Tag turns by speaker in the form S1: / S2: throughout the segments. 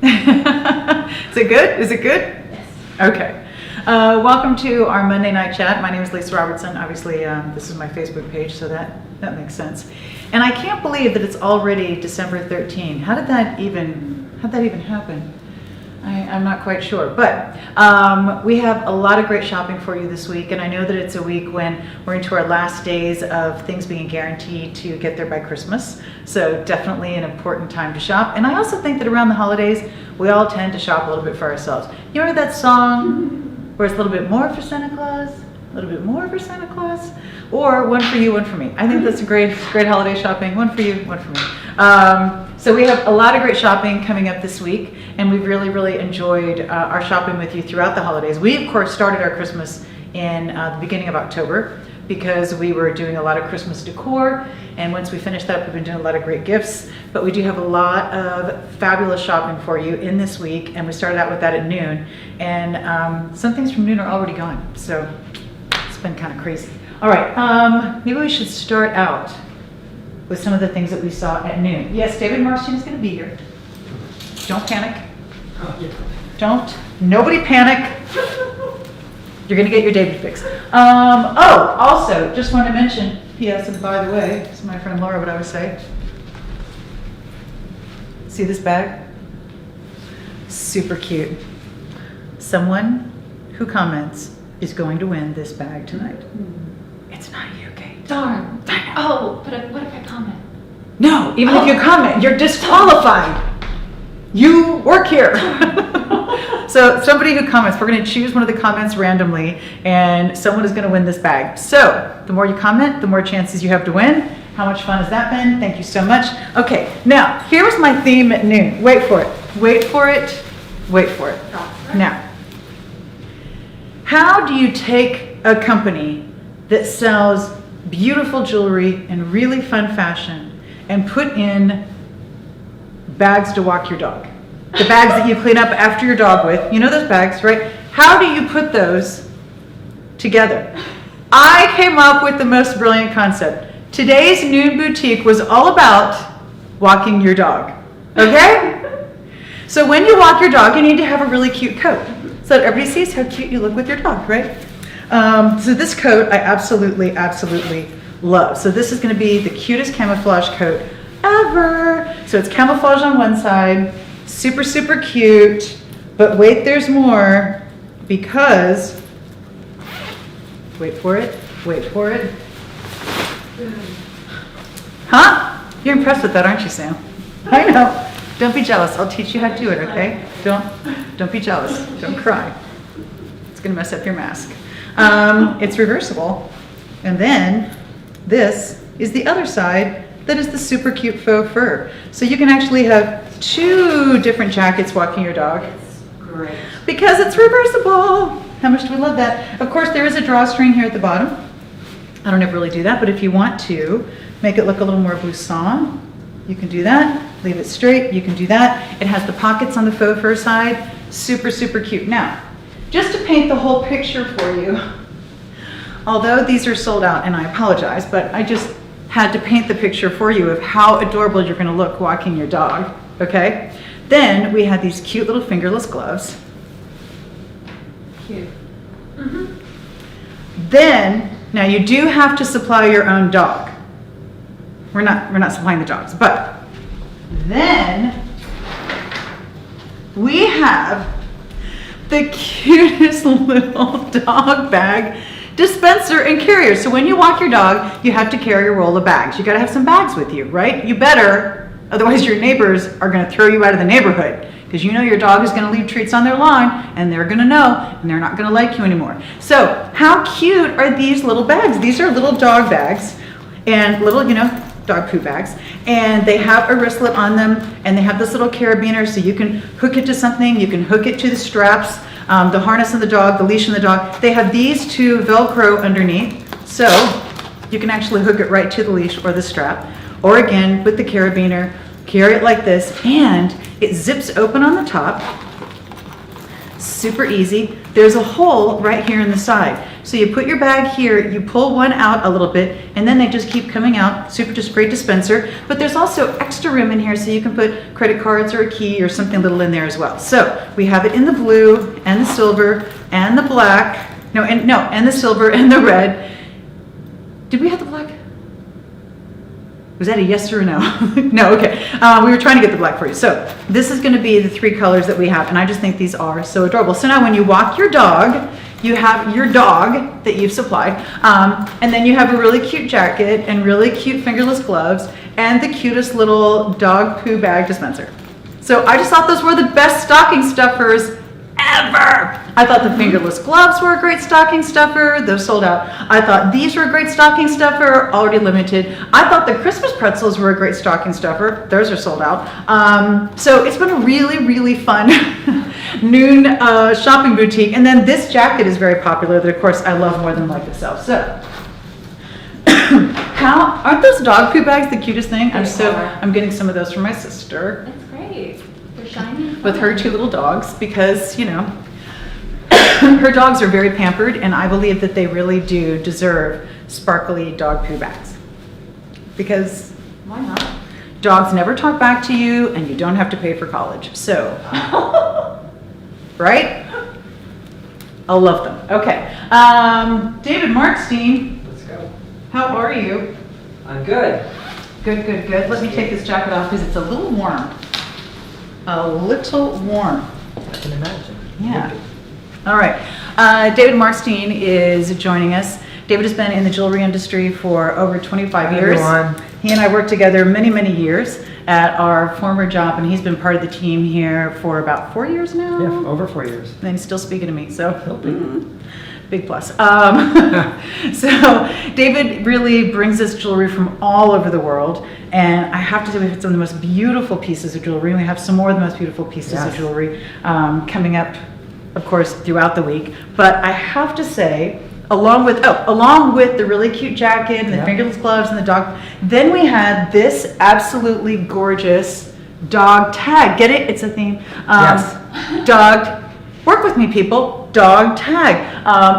S1: Is it good? Is it good?
S2: Yes.
S1: Okay. Welcome to our Monday night chat. My name is Lisa Robertson. Obviously, this is my Facebook page, so that makes sense. And I can't believe that it's already December 13. How did that even happen? I'm not quite sure, but we have a lot of great shopping for you this week, and I know that it's a week when we're into our last days of things being guaranteed to get there by Christmas, so definitely an important time to shop. And I also think that around the holidays, we all tend to shop a little bit for ourselves. You remember that song where it's a little bit more for Santa Claus, a little bit more for Santa Claus, or one for you, one for me? I think that's a great holiday shopping, one for you, one for me. So we have a lot of great shopping coming up this week, and we've really enjoyed our shopping with you throughout the holidays. We, of course, started our Christmas in the beginning of October because we were doing a lot of Christmas decor, and once we finished that, we've been doing a lot of great gifts. But we do have a lot of fabulous shopping for you in this week, and we started out with that at noon, and some things from noon are already gone, so it's been kind of crazy. All right, maybe we should start out with some of the things that we saw at noon. Yes, David Marstein is going to be here. Don't panic. Nobody panic. You're going to get your David fix. Also, just want to mention, P.S. and by the way, this is my friend Laura, what I would say. See this bag? Super cute. Someone who comments is going to win this bag tonight. It's not you, Kate.
S2: Darn. Oh, but what if I comment?
S1: No, even if you comment, you're disqualified. You work here. So somebody who comments, we're going to choose one of the comments randomly, and someone is going to win this bag. So the more you comment, the more chances you have to win. How much fun has that been? Thank you so much. Okay, now here was my theme at noon. Wait for it. Wait for it. Wait for it. Now, how do you take a company that sells beautiful jewelry and really fun fashion and put in bags to walk your dog? The bags that you clean up after your dog with, you know those bags, right? How do you put those together? I came up with the most brilliant concept. Today's Noon Boutique was all about walking your dog, okay? So when you walk your dog, you need to have a really cute coat so that everybody sees how cute you look with your dog, right? So this coat I absolutely love. So this is going to be the cutest camouflage coat ever. So it's camouflage on one side, super cute, but wait, there's more, because, wait for it. Huh? You're impressed with that, aren't you, Sam? I know. Don't be jealous. I'll teach you how to do it, okay? Don't be jealous. Don't cry. It's going to mess up your mask. It's reversible. And then this is the other side that is the super cute faux fur. So you can actually have 2 different jackets walking your dog.
S2: It's great.
S1: Because it's reversible. How much do we love that? Of course, there is a drawstring here at the bottom. I don't ever really do that, but if you want to make it look a little more blouson, you can do that. Leave it straight, you can do that. It has the pockets on the faux fur side. Super cute. Now, just to paint the whole picture for you, although these are sold out, and I apologize, but I just had to paint the picture for you of how adorable you're going to look walking your dog, okay? Then we had these cute little fingerless gloves.
S2: Cute.
S1: Then, now you do have to supply your own dog. We're not supplying the dogs, but then we have the cutest little dog bag dispenser and carrier. So when you walk your dog, you have to carry a roll of bags. You got to have some bags with you, right? You better, otherwise your neighbors are going to throw you out of the neighborhood, because you know your dog is going to leave treats on their lawn, and they're going to know, and they're not going to like you anymore. So how cute are these little bags? These are little dog bags and little, dog poo bags, and they have a wristlet on them, and they have this little carabiner, so you can hook it to something. You can hook it to the straps, the harness on the dog, the leash on the dog. They have these 2 Velcro underneath, so you can actually hook it right to the leash or the strap, or again with the carabiner, carry it like this, and it zips open on the top. Super easy. There's a hole right here in the side. So you put your bag here, you pull one out a little bit, and then they just keep coming out. Just great dispenser. But there's also extra room in here so you can put credit cards or a key or something little in there as well. So we have it in the blue and the silver and the black. And the silver and the red. Did we have the black? Was that a yes or a no? No, okay. We were trying to get the black for you. So this is going to be the 3 colors that we have, and I just think these are so adorable. So now when you walk your dog, you have your dog that you've supplied, and then you have a really cute jacket and really cute fingerless gloves and the cutest little dog poo bag dispenser. So I just thought those were the best stocking stuffers ever. I thought the fingerless gloves were a great stocking stuffer. Those sold out. I thought these were a great stocking stuffer, already limited. I thought the Christmas pretzels were a great stocking stuffer. Those are sold out. So it's been a really, really fun noon shopping boutique. And then this jacket is very popular that, of course, I love more than life itself. So aren't those dog poo bags the cutest thing? I'm getting some of those from my sister.
S2: That's great. They're shiny.
S1: With her 2 little dogs because, her dogs are very pampered, and I believe that they really do deserve sparkly dog poo bags. Because
S2: Why not?
S1: dogs never talk back to you, and you don't have to pay for college. So, right? I love them. Okay. David Markstein,
S3: Let's go.
S1: how are you?
S3: I'm good.
S1: Good, good, good. Let me take this jacket off because it's a little warm. A little warm.
S3: I can imagine.
S1: Yeah. All right. David Markstein is joining us. David has been in the jewelry industry for over 25
S3: Hi,
S1: years.
S3: everyone.
S1: He and I worked together many, many years at our former job, and he's been part of the team here for about 4 years now.
S3: Yeah, over 4 years.
S1: And he's still speaking to me, so
S3: He'll be.
S1: big plus. So David really brings us jewelry from all over the world, and I have to say we have some of the most beautiful pieces of jewelry, and we have some more of the most beautiful pieces of
S3: Yes.
S1: jewelry coming up, of course, throughout the week. But I have to say, along with the really cute jacket and the
S3: Yeah.
S1: fingerless gloves and the dog, then we had this absolutely gorgeous dog tag. Get it? It's a theme.
S3: Yes.
S1: Dog. Work with me, people. Dog tag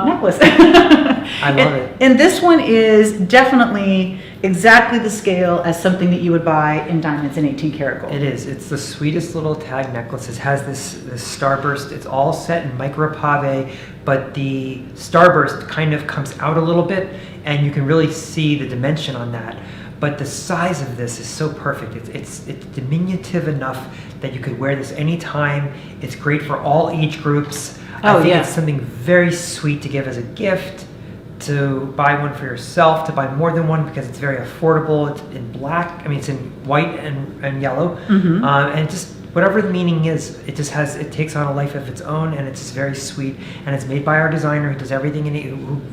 S1: necklace.
S3: I love it.
S1: And this one is definitely exactly the scale as something that you would buy in diamonds in 18 karat gold.
S3: It is. It's the sweetest little tag necklace. It has this starburst. It's all set in micro pave, but the starburst kind of comes out a little bit, and you can really see the dimension on that. But the size of this is so perfect. It's diminutive enough that you could wear this anytime. It's great for all age groups. I think it's something very sweet to give as a gift, to buy one for yourself, to buy more than one because it's very affordable. It's in black. I mean, it's in white and yellow, and just whatever the meaning is, it takes on a life of its own, and it's very sweet. And it's made by our designer who does everything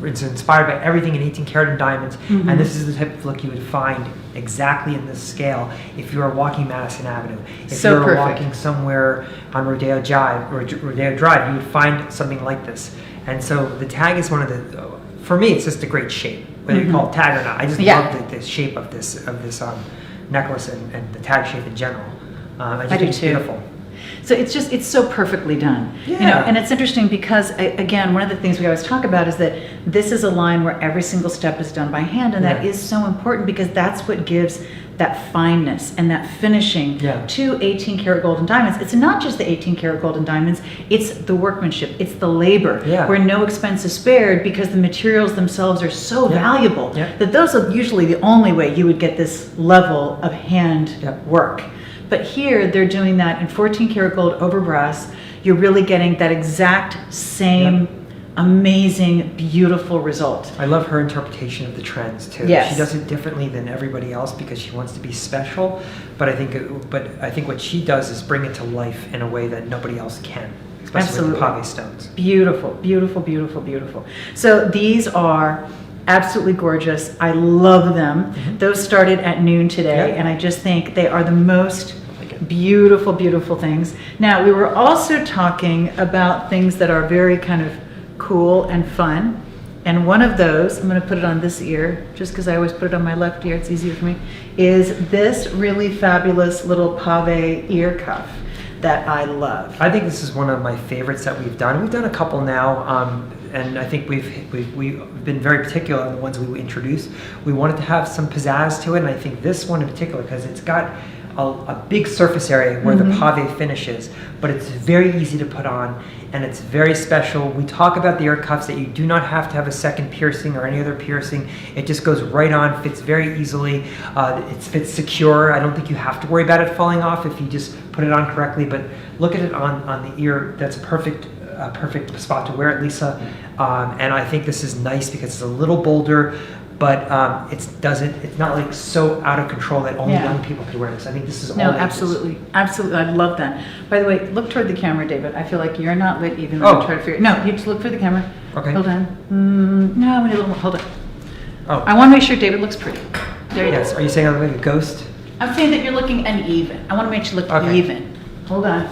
S3: it's inspired by everything in 18 karat and diamonds. And this is the type of look you would find exactly in this scale if you were walking Madison Avenue. If you were walking somewhere on Rodeo Drive, you would find something like this. And so the tag is one of the, for me, it's just a great shape, whether you call it tag or not. I just love the shape of this necklace and the tag shape in general. I think it's beautiful.
S1: So it's so perfectly done.
S3: Yeah.
S1: And it's interesting because, again, one of the things we always talk about is that this is a line where every single step is done by hand, and that is so important because that's what gives that fineness and that finishing to 18 karat gold and diamonds. It's not just the 18 karat gold and diamonds, it's the workmanship, it's the labor, where no expense is spared because the materials themselves are so valuable that those are usually the only way you would get this level of hand work. But here they're doing that in 14 karat gold over brass. You're really getting that exact same amazing, beautiful result.
S3: I love her interpretation of the trends too.
S1: Yes.
S3: She does it differently than everybody else because she wants to be special. But I think what she does is bring it to life in a way that nobody else can, especially with the pave stones.
S1: Beautiful, beautiful, beautiful, beautiful. So these are absolutely gorgeous. I love them. Those started at noon today, and I just think they are the most beautiful, beautiful things. Now, we were also talking about things that are very kind of cool and fun. And one of those, I'm going to put it on this ear, just because I always put it on my left ear, it's easier for me, is this really fabulous little Pave Ear Cuff that I love.
S3: I think this is one of my favorites that we've done. We've done a couple now. and I think we've been very particular on the ones we introduced. We wanted to have some pizzazz to it, and I think this one in particular, because it's got a big surface area where the pave finishes, but it's very easy to put on, and it's very special. We talk about the ear cuffs that you do not have to have a second piercing or any other piercing. It just goes right on, fits very easily. It fits secure. I don't think you have to worry about it falling off if you just put it on correctly, but look at it on the ear. That's a perfect spot to wear it, Lisa. And I think this is nice because it's a little bolder, but it's not like so out of control that only young people could wear this. I think this is all ages.
S1: Absolutely. I love that. By the way, look toward the camera, David. I feel like you're not lit even though I'm trying to figure. No, you just look for the camera.
S3: Okay.
S1: Hold on. No, we need a little more. Hold on.
S3: Oh.
S1: I want to make sure David looks pretty. There you
S3: Yes.
S1: go.
S3: Are you saying I look like a ghost?
S1: I'm saying that you're looking uneven. I want to make you look even. Hold on.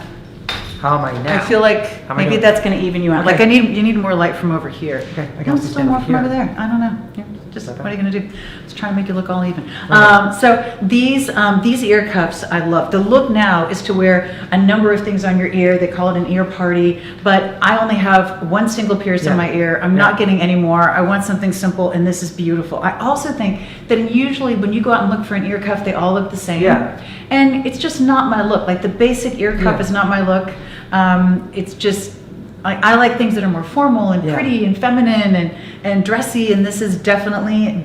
S3: How am I now?
S1: I feel like
S3: How am I
S1: maybe
S3: doing?
S1: that's going to even you out.
S3: Okay.
S1: Like you need more light from over here.
S3: Okay, I
S1: No,
S3: got
S1: still more from over there. I don't know. Yeah, just
S3: Okay.
S1: what are you going to do? Just trying to make you look all even.
S3: Okay.
S1: So these ear cuffs I love. The look now is to wear a number of things on your ear. They call it an ear party, but I only have one single pierce in my ear. I'm not getting any more. I want something simple, and this is beautiful. I also think that usually when you go out and look for an ear cuff, they all look the same.
S3: Yeah.
S1: And it's just not my look. Like the basic ear cuff is not my look. It's just, I like things that are more formal and pretty and feminine and dressy, and this is definitely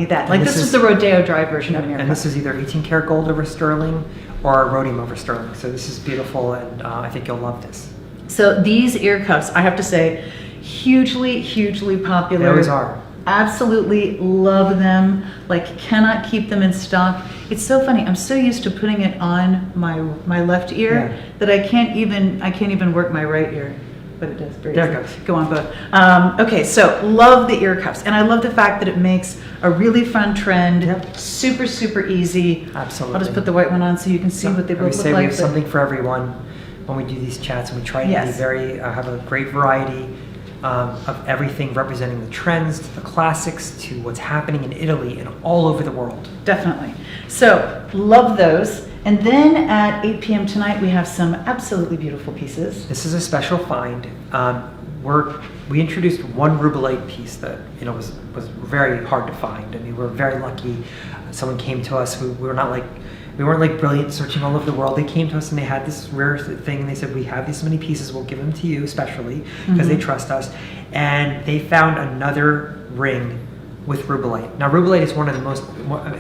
S1: that. Like this is the Rodeo Dry version of an ear cuff.
S3: And this is either 18 karat gold over sterling or rhodium over sterling. So this is beautiful, and I think you'll love this.
S1: So these ear cuffs, I have to say, hugely popular.
S3: They always are.
S1: Absolutely love them. Like cannot keep them in stock. It's so funny. I'm so used to putting it on my left ear that I can't even work my right ear. But it does. Very
S3: There it
S1: easy.
S3: goes.
S1: Go on both. Okay, so love the ear cuffs, and I love the fact that it makes a really fun trend.
S3: Yep.
S1: Super easy.
S3: Absolutely.
S1: I'll just put the white one on so you can see what they both
S3: We
S1: look
S3: say
S1: like.
S3: we have something for everyone when we do these chats, and we try to be very have a great variety of everything, representing the trends to the classics to what's happening in Italy and all over the world.
S1: Definitely. So love those. And then at 8 p.m. tonight, we have some absolutely beautiful pieces.
S3: This is a special find. We introduced one rubellite piece that was very hard to find. I mean, we're very lucky. Someone came to us. We weren't like brilliant searching all over the world. They came to us and they had this rare thing. And they said, we have these many pieces. We'll give them to you, especially because they trust us. And they found another ring with rubellite. Now, rubellite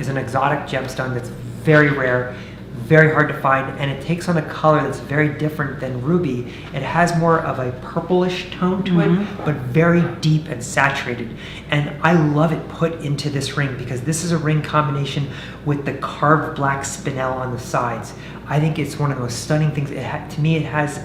S3: is an exotic gemstone that's very rare, very hard to find, and it takes on a color that's very different than ruby. It has more of a purplish tone to it, but very deep and saturated. And I love it put into this ring because this is a ring combination with the carved black spinel on the sides. I think it's one of the most stunning things. To me, it has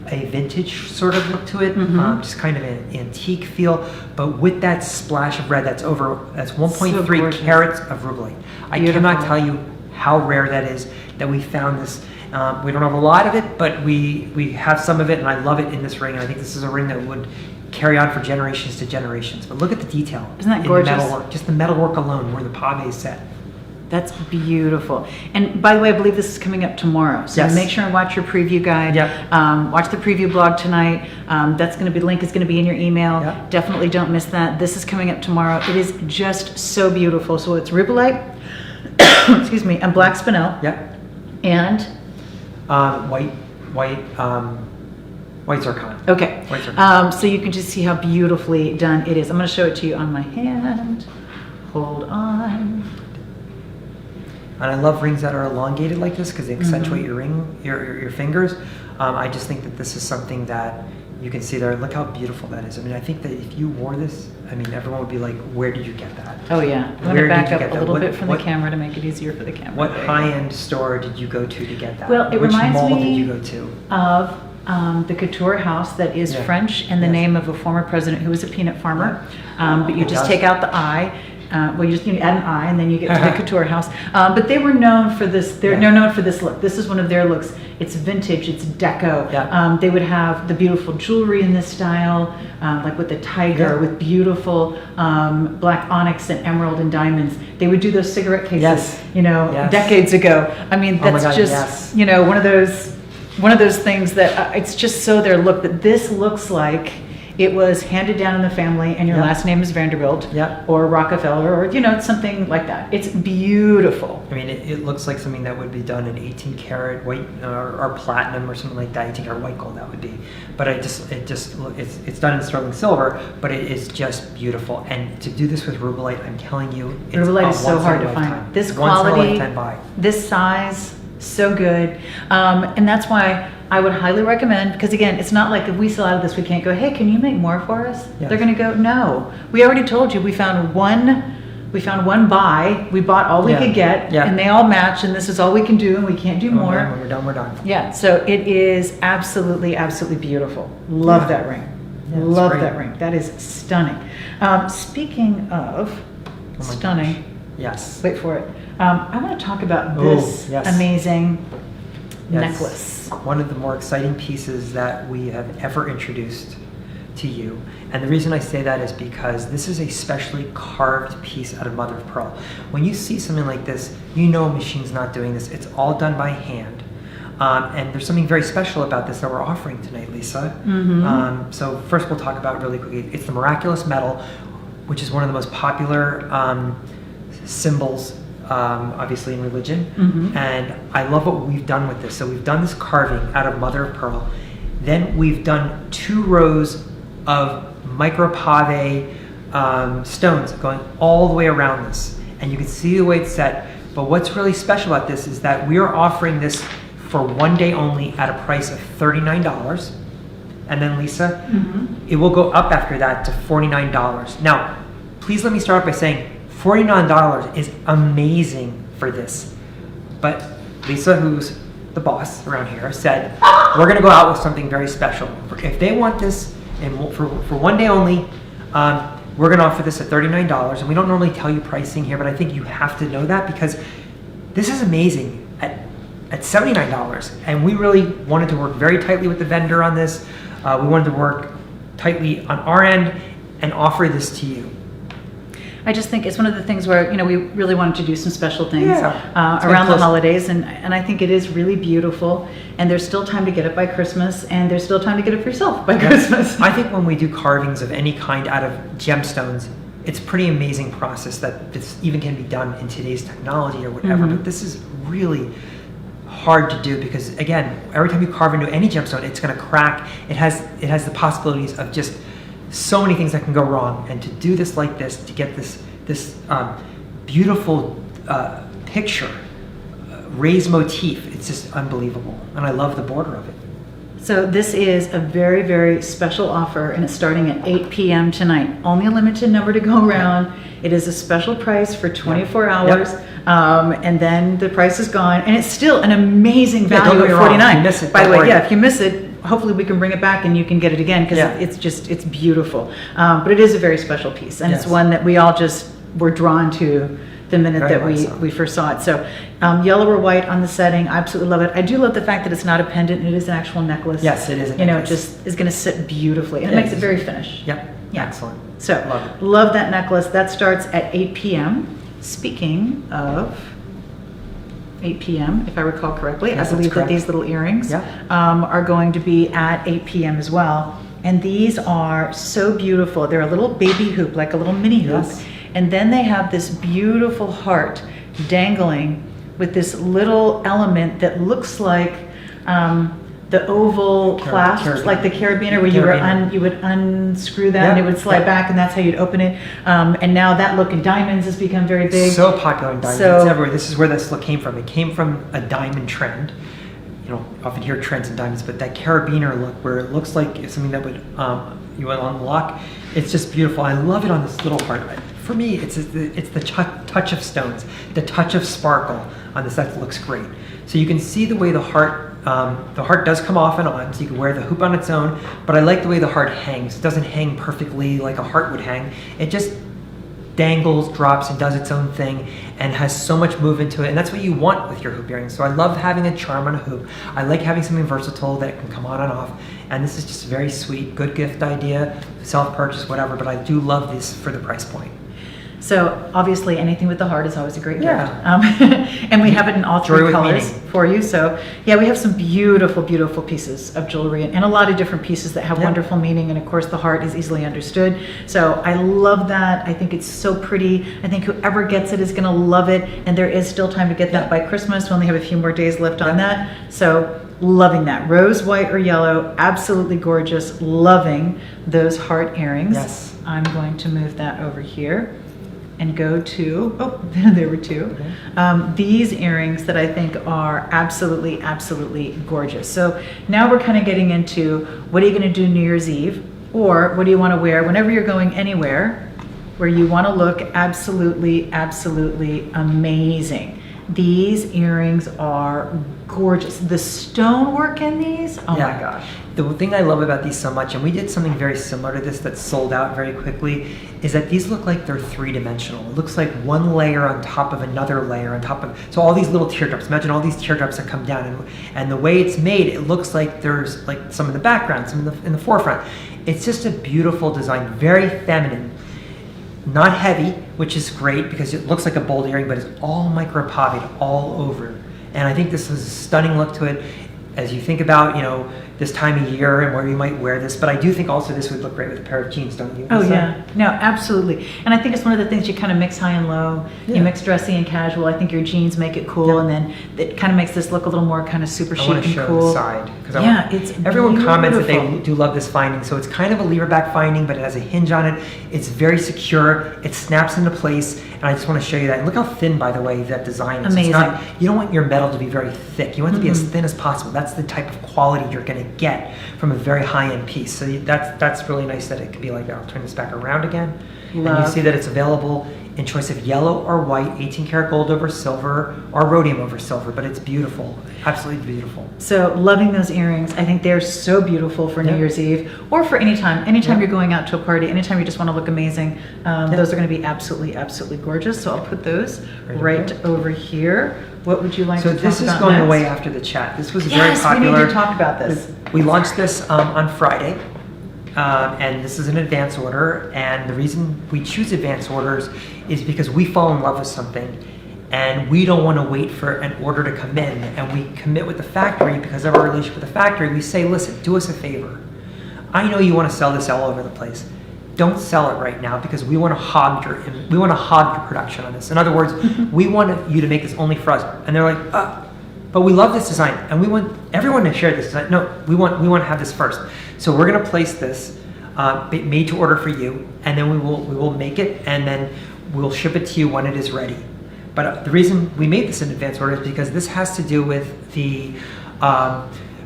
S3: a vintage sort of look to it, just kind of an antique feel, but with that splash of red that's 1.3 carats of rubellite. I cannot tell you how rare that is that we found this. We don't have a lot of it, but we have some of it, and I love it in this ring. And I think this is a ring that would carry on for generations to generations. But look at the detail.
S1: Isn't that gorgeous?
S3: In the metalwork, just the metalwork alone, where the pave is set.
S1: That's beautiful. And by the way, I believe this is coming up tomorrow. So make sure and watch your preview guide.
S3: Yep.
S1: Watch the preview blog tonight. That's going to be, the link is going to be in your email.
S3: Yep.
S1: Definitely don't miss that. This is coming up tomorrow. It is just so beautiful. So it's rubellite, excuse me, and black spinel.
S3: Yep.
S1: And
S3: white zircon.
S1: okay.
S3: White zircon.
S1: So you can just see how beautifully done it is. I'm going to show it to you on my hand. Hold on.
S3: And I love rings that are elongated like this because they accentuate your fingers. I just think that this is something that you can see there. Look how beautiful that is. I mean, I think that if you wore this, I mean, everyone would be like, where did you get that?
S1: Oh yeah. I'm going to
S3: Where
S1: back
S3: did you
S1: up
S3: get
S1: a
S3: that?
S1: little
S3: What-
S1: bit from the
S3: what-
S1: camera to make it easier for the camera.
S3: What high-end store did you go to get that?
S1: Well, it
S3: Which
S1: reminds
S3: mall
S1: me
S3: did you go to?
S1: of the couture house that is French and the name of a former president who was a peanut farmer. But you just take out the I. Well, you add an I, and then you get to the couture house. But they were known for this. They're known for this look. This is one of their looks. It's vintage. It's deco.
S3: Yeah.
S1: They would have the beautiful jewelry in this style, like with the tiger, with beautiful black onyx and emerald and diamonds. They would do those cigarette cases, decades ago. I mean, that's just one of those things that it's just so their look that this looks like it was handed down in the family and your
S3: Yep.
S1: last name is Vanderbilt
S3: Yep.
S1: or Rockefeller or, something like that. It's beautiful.
S3: I mean, it looks like something that would be done in 18 karat white or platinum or something like that. 18 karat white gold, that would be. But it's done in sterling silver, but it is just beautiful. And to do this with rubellite, I'm telling you, it's
S1: Rubellite
S3: a
S1: is so
S3: once in a
S1: hard to
S3: lifetime.
S1: find. This
S3: Once in a
S1: quality,
S3: lifetime buy.
S1: this size, so good. And that's why I would highly recommend, because again, it's not like if we sell out of this, we can't go, hey, can you make more for us?
S3: Yes.
S1: They're going to go, no. We already told you we found one buy. We bought all we
S3: Yeah.
S1: could get,
S3: Yeah.
S1: and they all match, and this is all we can do, and we can't do more.
S3: When we're done, we're done.
S1: Yeah, so it is absolutely, absolutely beautiful. Love
S3: Yeah.
S1: that ring.
S3: Yeah, it's
S1: Love
S3: great.
S1: that ring. That is stunning. Speaking of
S3: Oh my
S1: stunning,
S3: gosh. Yes.
S1: wait for it. I want to talk about
S3: Oh,
S1: this
S3: yes.
S1: amazing
S3: Yes.
S1: necklace.
S3: One of the more exciting pieces that we have ever introduced to you. And the reason I say that is because this is a specially carved piece out of mother of pearl. When you see something like this, you know a machine's not doing this. It's all done by hand. And there's something very special about this that we're offering tonight, Lisa. So first we'll talk about really quickly. It's the Miraculous Medal, which is one of the most popular symbols, obviously in religion. And I love what we've done with this. So we've done this carving out of mother of pearl. Then we've done 2 rows of micropave stones going all the way around this. And you can see the way it's set. But what's really special about this is that we are offering this for one day only at a price of $39. And then Lisa, it will go up after that to $49. Now, please let me start by saying $49 is amazing for this. But Lisa, who's the boss around here, said, we're gonna go out with something very special. If they want this and for one day only, we're gonna offer this at $39. And we don't normally tell you pricing here, but I think you have to know that because this is amazing at $79. And we really wanted to work very tightly with the vendor on this. We wanted to work tightly on our end and offer this to you.
S1: I just think it's one of the things where, we really wanted to do some special things
S3: Yeah.
S1: around the
S3: close.
S1: holidays. And I think it is really beautiful. And there's still time to get it by Christmas. And there's still time to get it for yourself by Christmas.
S3: I think when we do carvings of any kind out of gemstones, it's a pretty amazing process that this even can be done in today's technology or whatever. But this is really hard to do because, again, every time you carve into any gemstone, it's going to crack. It has the possibilities of just so many things that can go wrong. And to do this like this, to get this beautiful picture, raised motif, it's just unbelievable. And I love the border of it.
S1: So this is a very, very special offer, and it's starting at 8 p.m. tonight. Only a limited number to go around. It is a special price for 24 hours, and then the price is gone. And it's still an amazing
S3: Yeah, don't
S1: value
S3: get me
S1: at
S3: wrong.
S1: 49.
S3: If you miss it,
S1: By the
S3: don't
S1: way,
S3: worry.
S1: if you miss it, hopefully we can bring it back and you can get it again because
S3: Yeah.
S1: it's beautiful. But it is a very special piece, and it's
S3: Yes.
S1: one that we all just were drawn to the minute
S3: Very
S1: that
S3: much so.
S1: we first saw it. So yellow or white on the setting, I absolutely love it. I do love the fact that it's not a pendant, it is an actual necklace.
S3: Yes, it is a
S1: It
S3: necklace.
S1: just is going to sit beautifully, and it
S3: Yeah,
S1: makes it very finished.
S3: Yep.
S1: Yeah.
S3: Excellent.
S1: So
S3: Love it.
S1: love that necklace. That starts at 8 p.m. Speaking of 8 p.m., if I recall correctly,
S3: Yes,
S1: I
S3: that's
S1: believe that
S3: correct.
S1: these little earrings
S3: Yeah.
S1: are going to be at 8 p.m. as well. And these are so beautiful. They're a little baby hoop, like a little mini hoop.
S3: Yes.
S1: And then they have this beautiful heart dangling with this little element that looks like the oval clasp, like the carabiner, where you would unscrew that and it would slide back, and that's how you'd open it. And now that look in diamonds has become very big.
S3: So popular in diamonds.
S1: So-
S3: It's everywhere. This is where this look came from. It came from a diamond trend. You know, often hear trends in diamonds, but that carabiner look where it looks like it's something that would you would unlock. It's just beautiful. I love it on this little heart. For me, it's the touch of stones, the touch of sparkle on this. That looks great. So you can see the way the heart does come off and on, so you can wear the hoop on its own, but I like the way the heart hangs. It doesn't hang perfectly like a heart would hang. It just dangles, drops, and does its own thing, and has so much movement to it, and that's what you want with your hoop earrings. So I love having a charm on a hoop. I like having something versatile that can come on and off, and this is just very sweet, good gift idea, self-purchase, whatever, but I do love this for the price point.
S1: So obviously anything with the heart is always a great
S3: Yeah.
S1: gift. And we have it in all
S3: Joy
S1: three
S3: with
S1: colors
S3: meaning.
S1: for you. So yeah, we have some beautiful, beautiful pieces of jewelry and a lot of different pieces that have
S3: Yeah.
S1: wonderful meaning. And of course the heart is easily understood. So I love that. I think it's so pretty. I think whoever gets it is going to love it. And there is still time to get that by Christmas. We only have a few more days left on that. So loving that. Rose, white, or yellow. Absolutely gorgeous. Loving those heart earrings.
S3: Yes.
S1: I'm going to move that over here and go to, oh, there were two. These earrings that I think are absolutely, absolutely gorgeous. So now we're kind of getting into what are you going to do New Year's Eve, or what do you want to wear whenever you're going anywhere where you want to look absolutely, absolutely amazing. These earrings are gorgeous. The stonework in these, oh my gosh.
S3: The thing I love about these so much, and we did something very similar to this that sold out very quickly, is that these look like they're three-dimensional. It looks like one layer on top of another layer on top of, so all these little teardrops, imagine all these teardrops that come down, and the way it's made, it looks like there's like some in the background, some in the forefront. It's just a beautiful design, very feminine. Not heavy, which is great because it looks like a bold earring, but it's all micro-pavied all over. And I think this is a stunning look to it as you think about, this time of year and where you might wear this. But I do think also this would look great with a pair of jeans, don't you?
S1: Oh yeah, no, absolutely. And I think it's one of the things you kind of mix high and low.
S3: Yeah.
S1: You mix dressy and casual. I think your jeans make it cool, and then it kind of makes this look a little more kind of super
S3: I
S1: chic
S3: want to
S1: and
S3: show
S1: cool.
S3: the side.
S1: Yeah, it's
S3: everyone comments that they
S1: beautiful.
S3: do love this finding. So it's kind of a lever back finding, but it has a hinge on it. It's very secure. It snaps into place. And I just want to show you that. And look how thin, by the way, that design is.
S1: Amazing.
S3: It's not, you don't want your metal to be very thick. You want it to be as thin as possible. That's the type of quality you're going to get from a very high-end piece. So that's really nice that it can be like that. I'll turn this back around again. And
S1: Love.
S3: you see that it's available in choice of yellow or white, 18 karat gold over silver, or rhodium over silver, but it's beautiful, absolutely beautiful.
S1: So loving those earrings. I think they're so beautiful for New
S3: Yeah.
S1: Year's Eve or for any time. Anytime
S3: Yeah.
S1: you're going out to a party, anytime you just want to look amazing, those are going to be absolutely, absolutely gorgeous. So I'll put those right over here. What would you like
S3: So
S1: to talk
S3: this is
S1: about
S3: going
S1: next?
S3: away after the chat. This was very
S1: Yes, we
S3: popular.
S1: need to talk about this.
S3: We launched this on Friday, and this is an advance order. And the reason we choose advance orders is because we fall in love with something, and we don't want to wait for an order to come in. And we commit with the factory because of our relationship with the factory. We say, listen, do us a favor. I know you want to sell this all over the place. Don't sell it right now because we want to hog your production on this. In other words, we want you to make this only for us. And they're like, but we love this design and we want everyone to share this design. No, we want to have this first. So we're going to place this made to order for you, and then we will make it, and then we'll ship it to you when it is ready. But the reason we made this in advance order is because this has to do with the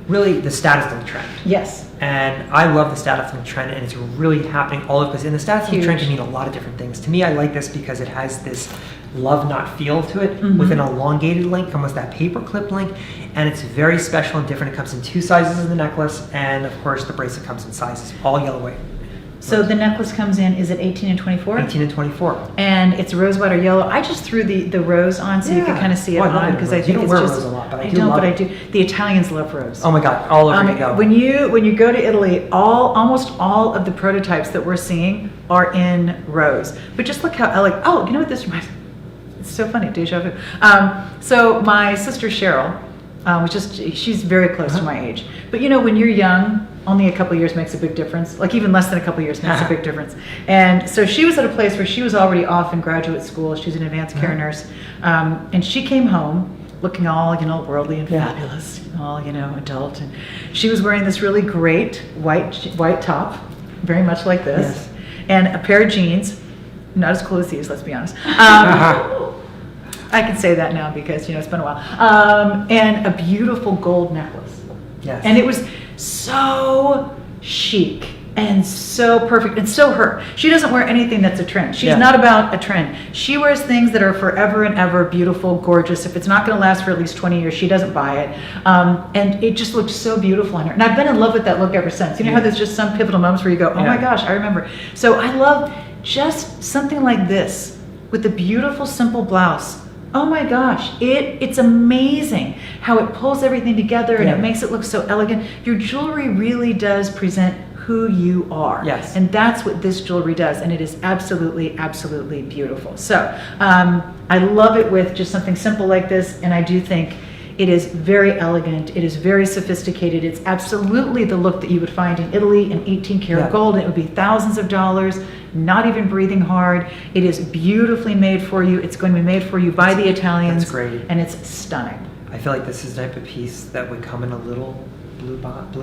S3: really the status link trend.
S1: Yes.
S3: And I love the status link trend, and it's really happening all over. Because in the status link trend can mean a lot of different things. To me, I like this because it has this love not feel to it with an elongated link, almost that paper clip link, and it's very special and different. It comes in 2 sizes of the necklace, and of course the bracelet comes in sizes, all yellow white.
S1: So the necklace comes in, is it 18 and 24?
S3: 18 and 24.
S1: And it's rose, white, or yellow. I just threw the rose on so you could
S3: Yeah.
S1: kind of see it
S3: Oh, I love
S1: on
S3: it,
S1: because I
S3: rose.
S1: think
S3: You
S1: it's
S3: don't wear
S1: just.
S3: rose a lot, but I
S1: I
S3: do
S1: don't,
S3: love
S1: but I
S3: it.
S1: do. The Italians love rose.
S3: Oh my God, all over you go.
S1: When you go to Italy, almost all of the prototypes that we're seeing are in rose. But just look how elegant. Oh, you know what this reminds me? It's so funny, deja vu. So my sister Cheryl, she's very close to my age. But you know, when you're young, only a couple years makes a big difference. Like even less than a couple years makes a big difference. And so she was at a place where she was already off in graduate school. She's an advanced care nurse. And she came home looking all, worldly and fabulous, all, adult. And she was wearing this really great white top, very much like this,
S3: Yes.
S1: and a pair of jeans, not as cool as these, let's be honest. I can say that now because, it's been a while. And a beautiful gold necklace.
S3: Yes.
S1: And it was so chic and so perfect and so her. She doesn't wear anything that's a trend. She's not about a trend. She wears things that are forever and ever beautiful, gorgeous. If it's not going to last for at least 20 years, she doesn't buy it. And it just looked so beautiful on her. And I've been in love with that look ever since. You know how there's just some pivotal moments where you go, oh my gosh, I remember. So I love just something like this with a beautiful, simple blouse. Oh my gosh, it's amazing how it pulls everything together and it makes it look so elegant. Your jewelry really does present who you are.
S3: Yes.
S1: And that's what this jewelry does, and it is absolutely, absolutely beautiful. So I love it with just something simple like this, and I do think it is very elegant. It is very sophisticated. It's absolutely the look that you would find in Italy in 18 karat gold. And it would be thousands of dollars, not even breathing hard. It is beautifully made for you. It's going to be made for you by the Italians.
S3: That's great.
S1: And it's stunning.
S3: I feel like this is the type of piece that would come in a little blue box.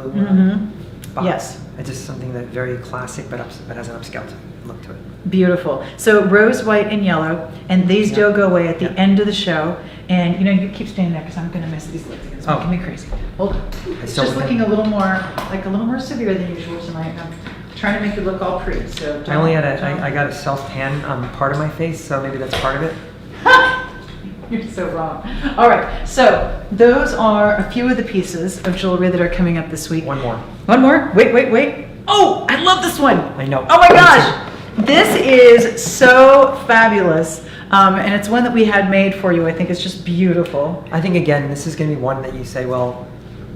S1: Yes.
S3: It's just something that very classic, but has an upscale look to it.
S1: Beautiful. So rose, white, and yellow, and these do go away at the end of the show. And you keep staying there because I'm going to miss these lips. It's making me crazy. Hold on. It's just looking a little more severe than usual tonight. I'm trying to make it look all pretty. So
S3: I got a self tan on part of my face, so maybe that's part of it.
S1: You're so wrong. All right, so those are a few of the pieces of jewelry that are coming up this week.
S3: One more.
S1: One more? Wait. Oh, I love this one.
S3: I know.
S1: Oh my gosh. This is so fabulous. And it's one that we had made for you. I think it's just beautiful.
S3: I think, again, this is going to be one that you say, well,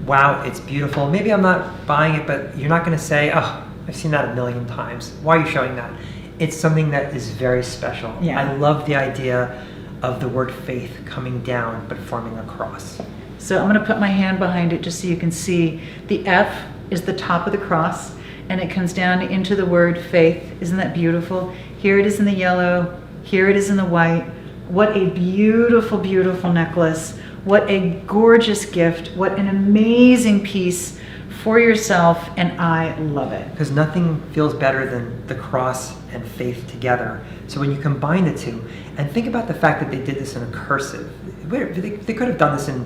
S3: wow, it's beautiful. Maybe I'm not buying it, but you're not going to say, oh, I've seen that a million times. Why are you showing that? It's something that is very special.
S1: Yeah.
S3: I love the idea of the word faith coming down but forming a cross.
S1: So I'm going to put my hand behind it just so you can see. The F is the top of the cross, and it comes down into the word faith. Isn't that beautiful? Here it is in the yellow. Here it is in the white. What a beautiful, beautiful necklace. What a gorgeous gift. What an amazing piece for yourself, and I love it.
S3: Because nothing feels better than the cross and faith together. So when you combine the two, and think about the fact that they did this in a cursive. They could have done this in,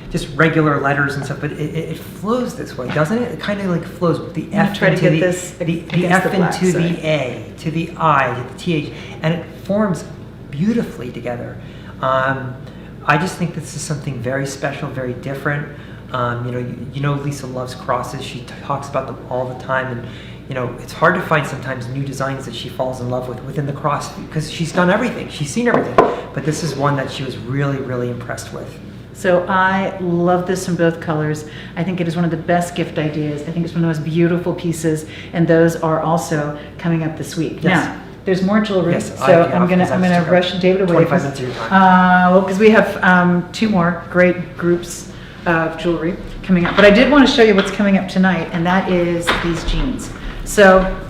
S3: just regular letters and stuff, but it flows this way, doesn't it? It kind of like flows with the F into the F into the A, to the I, to the TH, and it forms beautifully together. I just think this is something very special, very different. Lisa loves crosses. She talks about them all the time, and it's hard to find sometimes new designs that she falls in love with within the cross because she's done everything. She's seen everything, but this is one that she was really, really impressed with.
S1: So I love this in both colors. I think it is one of the best gift ideas. I think it's one of the most beautiful pieces, and those are also coming up this week.
S3: Yes.
S1: Now, there's more jewelry,
S3: Yes,
S1: so I'm gonna rush David away.
S3: 25 minutes of your time.
S1: Because we have two more great groups of jewelry coming up. But I did want to show you what's coming up tonight, and that is these jeans. So,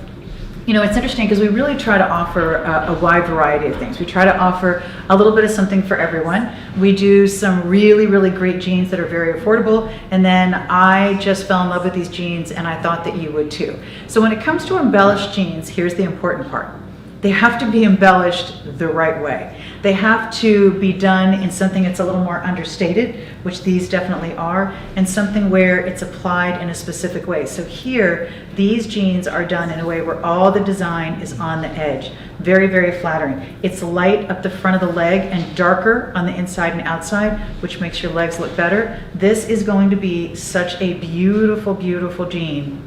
S1: it's interesting because we really try to offer a wide variety of things. We try to offer a little bit of something for everyone. We do some really, really great jeans that are very affordable. And then I just fell in love with these jeans, and I thought that you would too. So when it comes to embellished jeans, here's the important part. They have to be embellished the right way. They have to be done in something that's a little more understated, which these definitely are, and something where it's applied in a specific way. So here, these jeans are done in a way where all the design is on the edge. Very, very flattering. It's light up the front of the leg and darker on the inside and outside, which makes your legs look better. This is going to be such a beautiful, beautiful jean.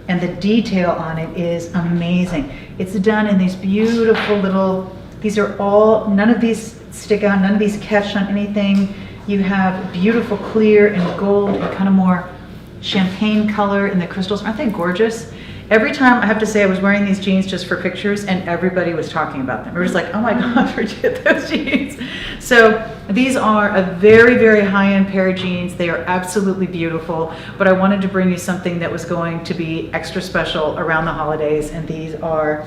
S1: And the detail on it is amazing. It's done in these beautiful little, none of these stick out, none of these catch on anything. You have beautiful clear and gold and kind of more champagne color in the crystals. Aren't they gorgeous? Every time, I have to say, I was wearing these jeans just for pictures, and everybody was talking about them. It was like, oh my God, where'd you get those jeans? So these are a very, very high-end pair of jeans. They are absolutely beautiful, but I wanted to bring you something that was going to be extra special around the holidays, and these are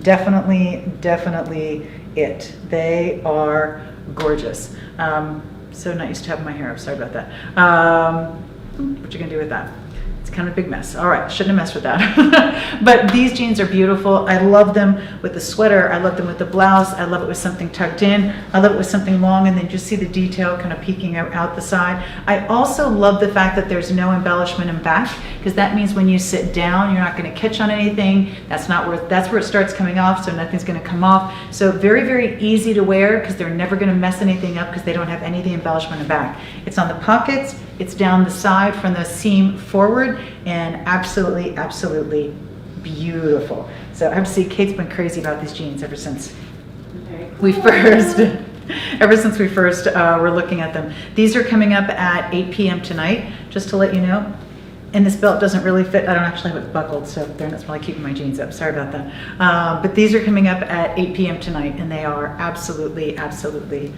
S1: definitely, definitely it. They are gorgeous. So not used to having my hair up, sorry about that. What you gonna do with that? It's kind of a big mess. All right, shouldn't have messed with that. But these jeans are beautiful. I love them with the sweater. I love them with the blouse. I love it with something tucked in. I love it with something long, and then just see the detail kind of peeking out the side. I also love the fact that there's no embellishment in back, because that means when you sit down, you're not going to catch on anything. That's where it starts coming off, so nothing's going to come off. So very, very easy to wear because they're never going to mess anything up because they don't have any of the embellishment in back. It's on the pockets. It's down the side from the seam forward, and absolutely, absolutely beautiful. So I have to see, Kate's been crazy about these jeans ever since we first were looking at them. These are coming up at 8 p.m. tonight, just to let you know. And this belt doesn't really fit. I don't actually have it buckled, so they're not really keeping my jeans up. Sorry about that. But these are coming up at 8 p.m. tonight, and they are absolutely, absolutely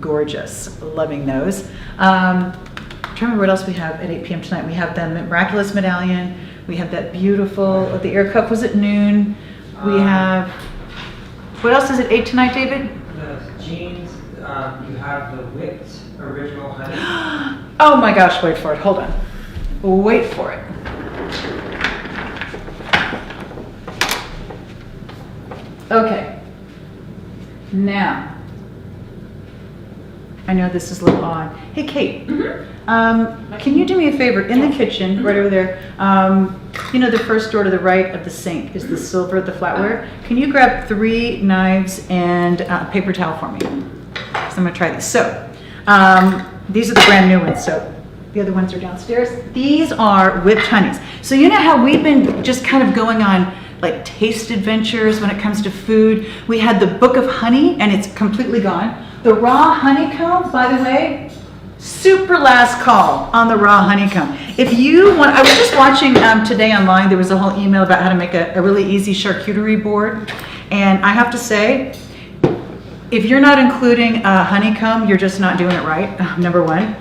S1: gorgeous. Loving those. I'm trying to remember what else we have at 8 p.m. tonight. We have the Miraculous Medallion. We have that beautiful, the ear cuff was at noon. We have, what else is at 8 tonight, David?
S3: The jeans, you have the whipped original honey.
S1: Oh my gosh, wait for it. Hold on. Wait for it. Okay. Now, I know this is a little odd. Hey, Kate, can you do me a favor? In the kitchen, right over there, you know the first door to the right of the sink is the silver, the flatware. Can you grab 3 knives and a paper towel for me? So I'm gonna try these. So, these are the brand new ones. So the other ones are downstairs. These are whipped honeys. So you know how we've been just kind of going on like taste adventures when it comes to food. We had the book of honey and it's completely gone. The raw honeycomb, by the way, super last call on the raw honeycomb. If you want, I was just watching today online, there was a whole email about how to make a really easy charcuterie board. And I have to say, if you're not including honeycomb, you're just not doing it right, number one.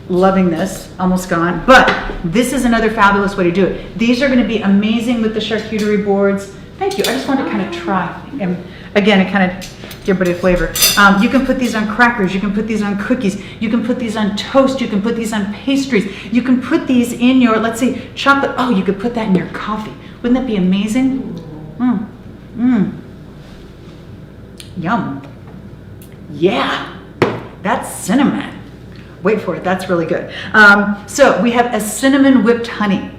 S1: Loving this, almost gone. But this is another fabulous way to do it. These are gonna be amazing with the charcuterie boards. Thank you, I just wanted to kind of try. And again, it kind of give everybody a flavor. You can put these on crackers, you can put these on cookies, you can put these on toast, you can put these on pastries, you can put these in your, let's say, chocolate. Oh, you could put that in your coffee. Wouldn't that be amazing? Yum. Yeah, that's cinnamon. Wait for it, that's really good. So we have a cinnamon whipped honey.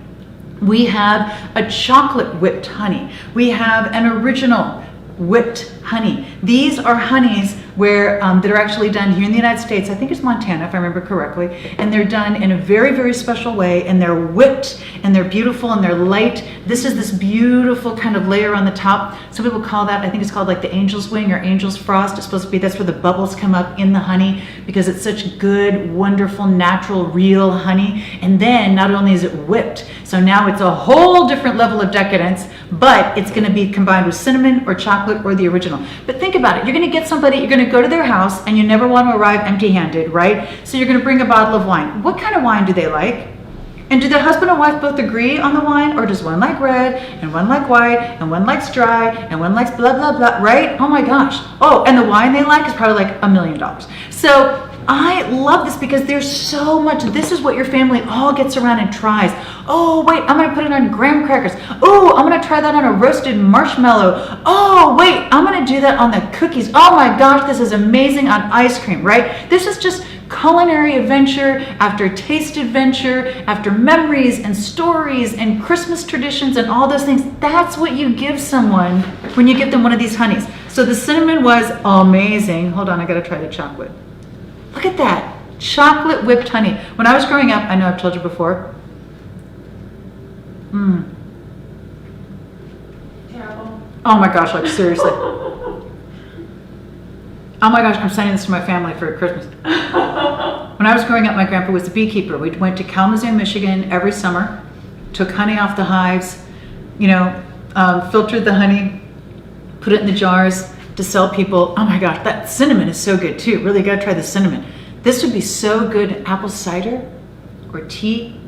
S1: We have a chocolate whipped honey. We have an original whipped honey. These are honeys where that are actually done here in the United States. I think it's Montana, if I remember correctly. And they're done in a very, very special way. And they're whipped, and they're beautiful, and they're light. This is this beautiful kind of layer on the top. Some people call that, I think it's called like the angel's wing or angel's frost. It's supposed to be, that's where the bubbles come up in the honey because it's such good, wonderful, natural, real honey. And then not only is it whipped, so now it's a whole different level of decadence, but it's gonna be combined with cinnamon or chocolate or the original. But think about it, you're gonna get somebody, you're gonna go to their house and you never want to arrive empty-handed, right? So you're gonna bring a bottle of wine. What kind of wine do they like? And do the husband and wife both agree on the wine? Or does one like red, and one like white, and one likes dry, and one likes blah, blah, blah, right? Oh my gosh. Oh, and the wine they like is probably like $1 million. So I love this because there's so much. This is what your family all gets around and tries. Oh, wait, I'm gonna put it on graham crackers. Oh, I'm gonna try that on a roasted marshmallow. Oh, wait, I'm gonna do that on the cookies. Oh my gosh, this is amazing on ice cream, right? This is just culinary adventure after taste adventure, after memories and stories and Christmas traditions and all those things. That's what you give someone when you give them one of these honeys. So the cinnamon was amazing. Hold on, I gotta try the chocolate. Look at that, chocolate whipped honey. When I was growing up, I know I've told you before.
S2: Terrible.
S1: Oh my gosh, like seriously. Oh my gosh, I'm sending this to my family for Christmas. When I was growing up, my grandpa was a beekeeper. We went to Kalamazoo, Michigan every summer, took honey off the hives, you know, filtered the honey, put it in the jars to sell people. Oh my gosh, that cinnamon is so good too. Really gotta try the cinnamon. This would be so good in apple cider or tea.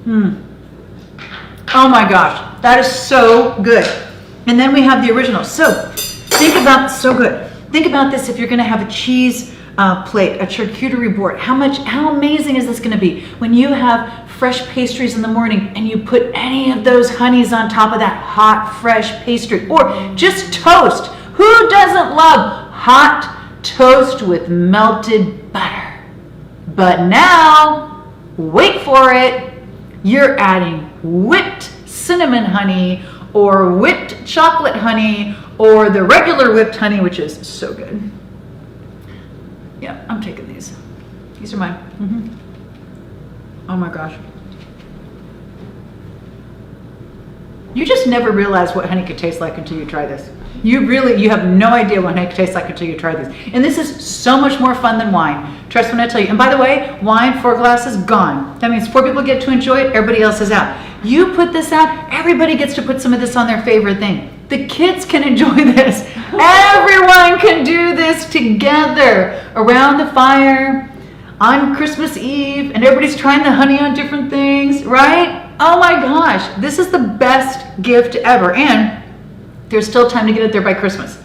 S1: Oh my gosh, that is so good. And then we have the original. So think about, so good. Think about this if you're gonna have a cheese plate, a charcuterie board. How amazing is this gonna be when you have fresh pastries in the morning and you put any of those honeys on top of that hot, fresh pastry, or just toast. Who doesn't love hot toast with melted butter? But now, wait for it, you're adding whipped cinnamon honey or whipped chocolate honey or the regular whipped honey, which is so good. Yeah, I'm taking these. These are mine. Oh my gosh. You just never realize what honey could taste like until you try this. You have no idea what honey tastes like until you try these. And this is so much more fun than wine. Trust when I tell you. And by the way, wine, 4 glasses, gone. That means 4 people get to enjoy it, everybody else is out. You put this out, everybody gets to put some of this on their favorite thing. The kids can enjoy this. Everyone can do this together around the fire on Christmas Eve, and everybody's trying the honey on different things, right? Oh my gosh, this is the best gift ever. And there's still time to get it there by Christmas.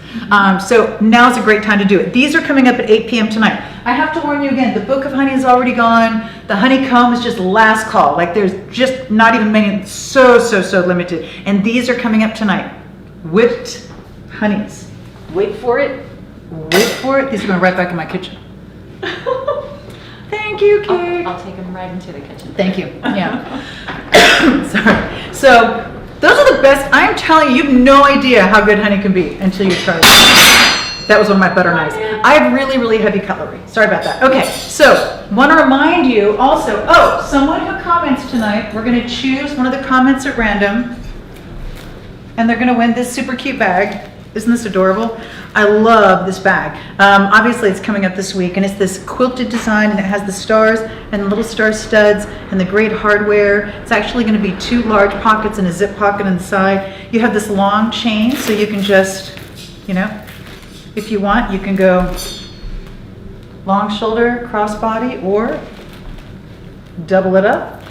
S1: So now's a great time to do it. These are coming up at 8 p.m. tonight. I have to warn you again, the Book of Honey is already gone. The honeycomb is just last call. Like there's just not even many, so limited. And these are coming up tonight. Whipped honeys. Wait for it. Wait for it. These are going right back in my kitchen. Thank you, Kate.
S2: I'll take them right into the kitchen.
S1: Thank you. Yeah. Sorry. So those are the best. I'm telling you, you have no idea how good honey can be until you try it. That was one of my butter knives. I have really heavy cutlery. Sorry about that. Okay, so want to remind you also, someone who comments tonight, we're going to choose one of the comments at random, and they're going to win this super cute bag. Isn't this adorable? I love this bag. Obviously, it's coming up this week, and it's this quilted design, and it has the stars and the little star studs and the great hardware. It's actually going to be 2 large pockets and a zip pocket on the side. You have this long chain, so you can just, if you want, you can go long shoulder, crossbody, or double it up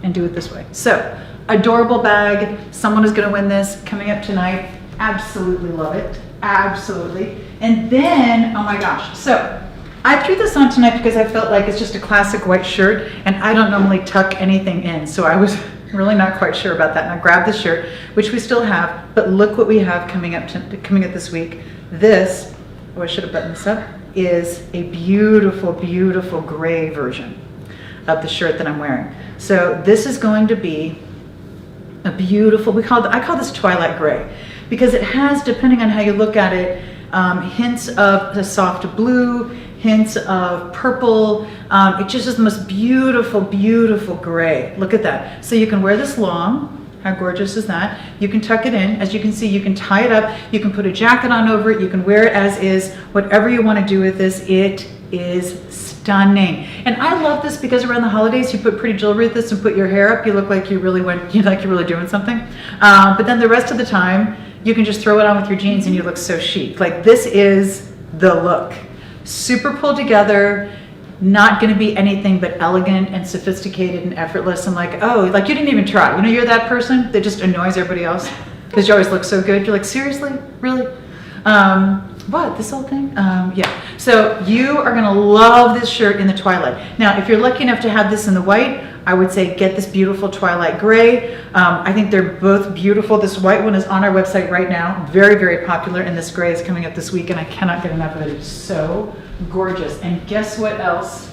S1: and do it this way. So, adorable bag. Someone is going to win this coming up tonight. Absolutely love it. Absolutely. And then, oh my gosh. So I threw this on tonight because I felt like it's just a classic white shirt, and I don't normally tuck anything in. So I was really not quite sure about that. And I grabbed the shirt, which we still have, but look what we have coming up this week. This, I should have buttoned this up, is a beautiful gray version of the shirt that I'm wearing. So this is going to be a beautiful, I call this Twilight Gray, because it has, depending on how you look at it, hints of the soft blue, hints of purple. It just is the most beautiful gray. Look at that. So you can wear this long. How gorgeous is that? You can tuck it in. As you can see, you can tie it up. You can put a jacket on over it. You can wear it as is. Whatever you want to do with this, it is stunning. And I love this because around the holidays, you put pretty jewelry with this and put your hair up. You look like you're really doing something. But then the rest of the time, you can just throw it on with your jeans and you look so chic. Like this is the look. Super pulled together, not going to be anything but elegant and sophisticated and effortless. And like you didn't even try. You're that person that just annoys everybody else because you always look so good. You're like, seriously? Really? What, this whole thing? Yeah. So you are going to love this shirt in the Twilight. Now, if you're lucky enough to have this in the white, I would say get this beautiful Twilight Gray. I think they're both beautiful. This white one is on our website right now. Very popular. And this gray is coming up this week, and I cannot get enough of it. It's so gorgeous. And guess what else?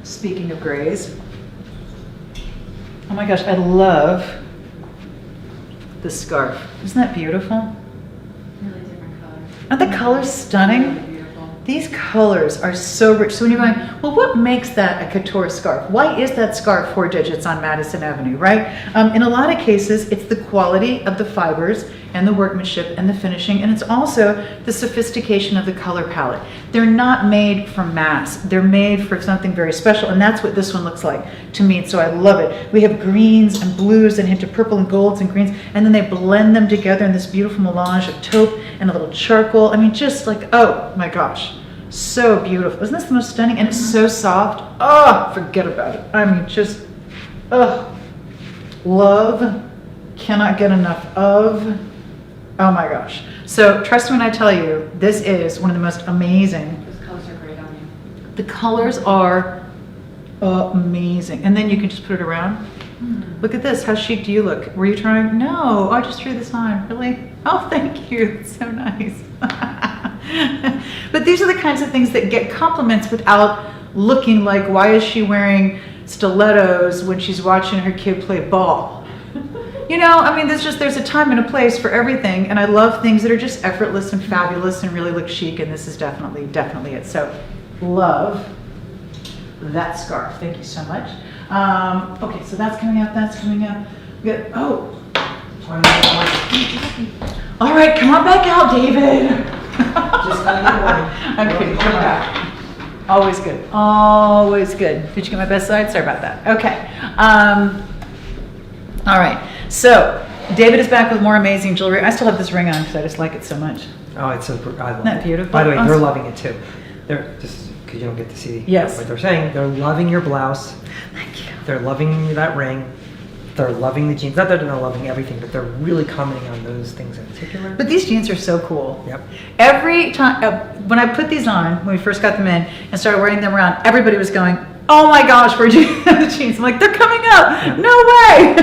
S1: Speaking of grays. Oh my gosh, I love this scarf. Isn't that beautiful?
S2: Really different colors.
S1: Aren't the colors stunning?
S2: Really beautiful.
S1: These colors are so rich. So when you're going, well, what makes that a couture scarf? Why is that scarf 4 digits on Madison Avenue, right? In a lot of cases, it's the quality of the fibers and the workmanship and the finishing, and it's also the sophistication of the color palette. They're not made for mass. They're made for something very special, and that's what this one looks like to me, so I love it. We have greens and blues and hint of purple and golds and greens, and then they blend them together in this beautiful melange of taupe and a little charcoal. I mean, just like, oh my gosh, so beautiful. Isn't this the most stunning? And it's so soft. Oh, forget about it. I mean, just, love, cannot get enough of. Oh my gosh. So trust me when I tell you, this is one of the most amazing.
S2: Those colors are great on you.
S1: The colors are amazing. And then you can just put it around. Look at this. How chic do you look? Were you trying? No, I just threw this on. Really? Oh, thank you. It's so nice. But these are the kinds of things that get compliments without looking like, why is she wearing stilettos when she's watching her kid play ball? I mean, there's a time and a place for everything, and I love things that are just effortless and fabulous and really look chic, and this is definitely it. So, love that scarf. Thank you so much. Okay, so that's coming up. We got, All right, come on back out, David.
S3: Just kind of
S1: I'm kidding. Come on back. Always good. Always good. Did you get my best side? Sorry about that. Okay. All right. So David is back with more amazing jewelry. I still have this ring on because I just like it so much.
S3: Oh, it's so. I love
S1: Isn't that
S3: it.
S1: beautiful?
S3: By the way, they're
S1: Awesome.
S3: loving it too. They're just because you don't get to see
S1: Yes.
S3: what they're saying. They're loving your blouse.
S1: Thank you.
S3: They're loving that ring. They're loving the jeans. Not that they're not loving everything, but they're really commenting on those things in particular.
S1: But these jeans are so cool.
S3: Yep.
S1: Every time, when I put these on, when we first got them in and started wearing them around, everybody was going, "Oh my gosh, where'd you get the jeans?" I'm like, "They're coming up.
S3: Yeah.
S1: No way."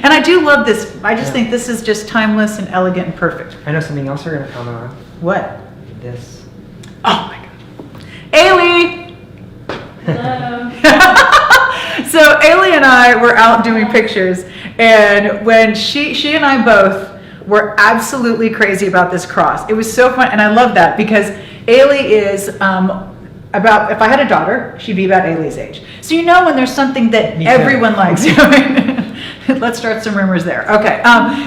S1: And I do love this. I just
S3: Yeah.
S1: think this is just timeless and elegant and perfect.
S3: I know something else you're going to comment on.
S1: What?
S3: This.
S1: Oh my God. Ailey!
S2: Hello.
S1: So Ailey and I were out doing pictures, and when she and I both were absolutely crazy about this cross. It was so fun, and I love that because Ailey is about, if I had a daughter, she'd be about Ailey's age. So you know when there's something that
S3: Me too.
S1: everyone likes. You know what I mean? Let's start some rumors there. Okay.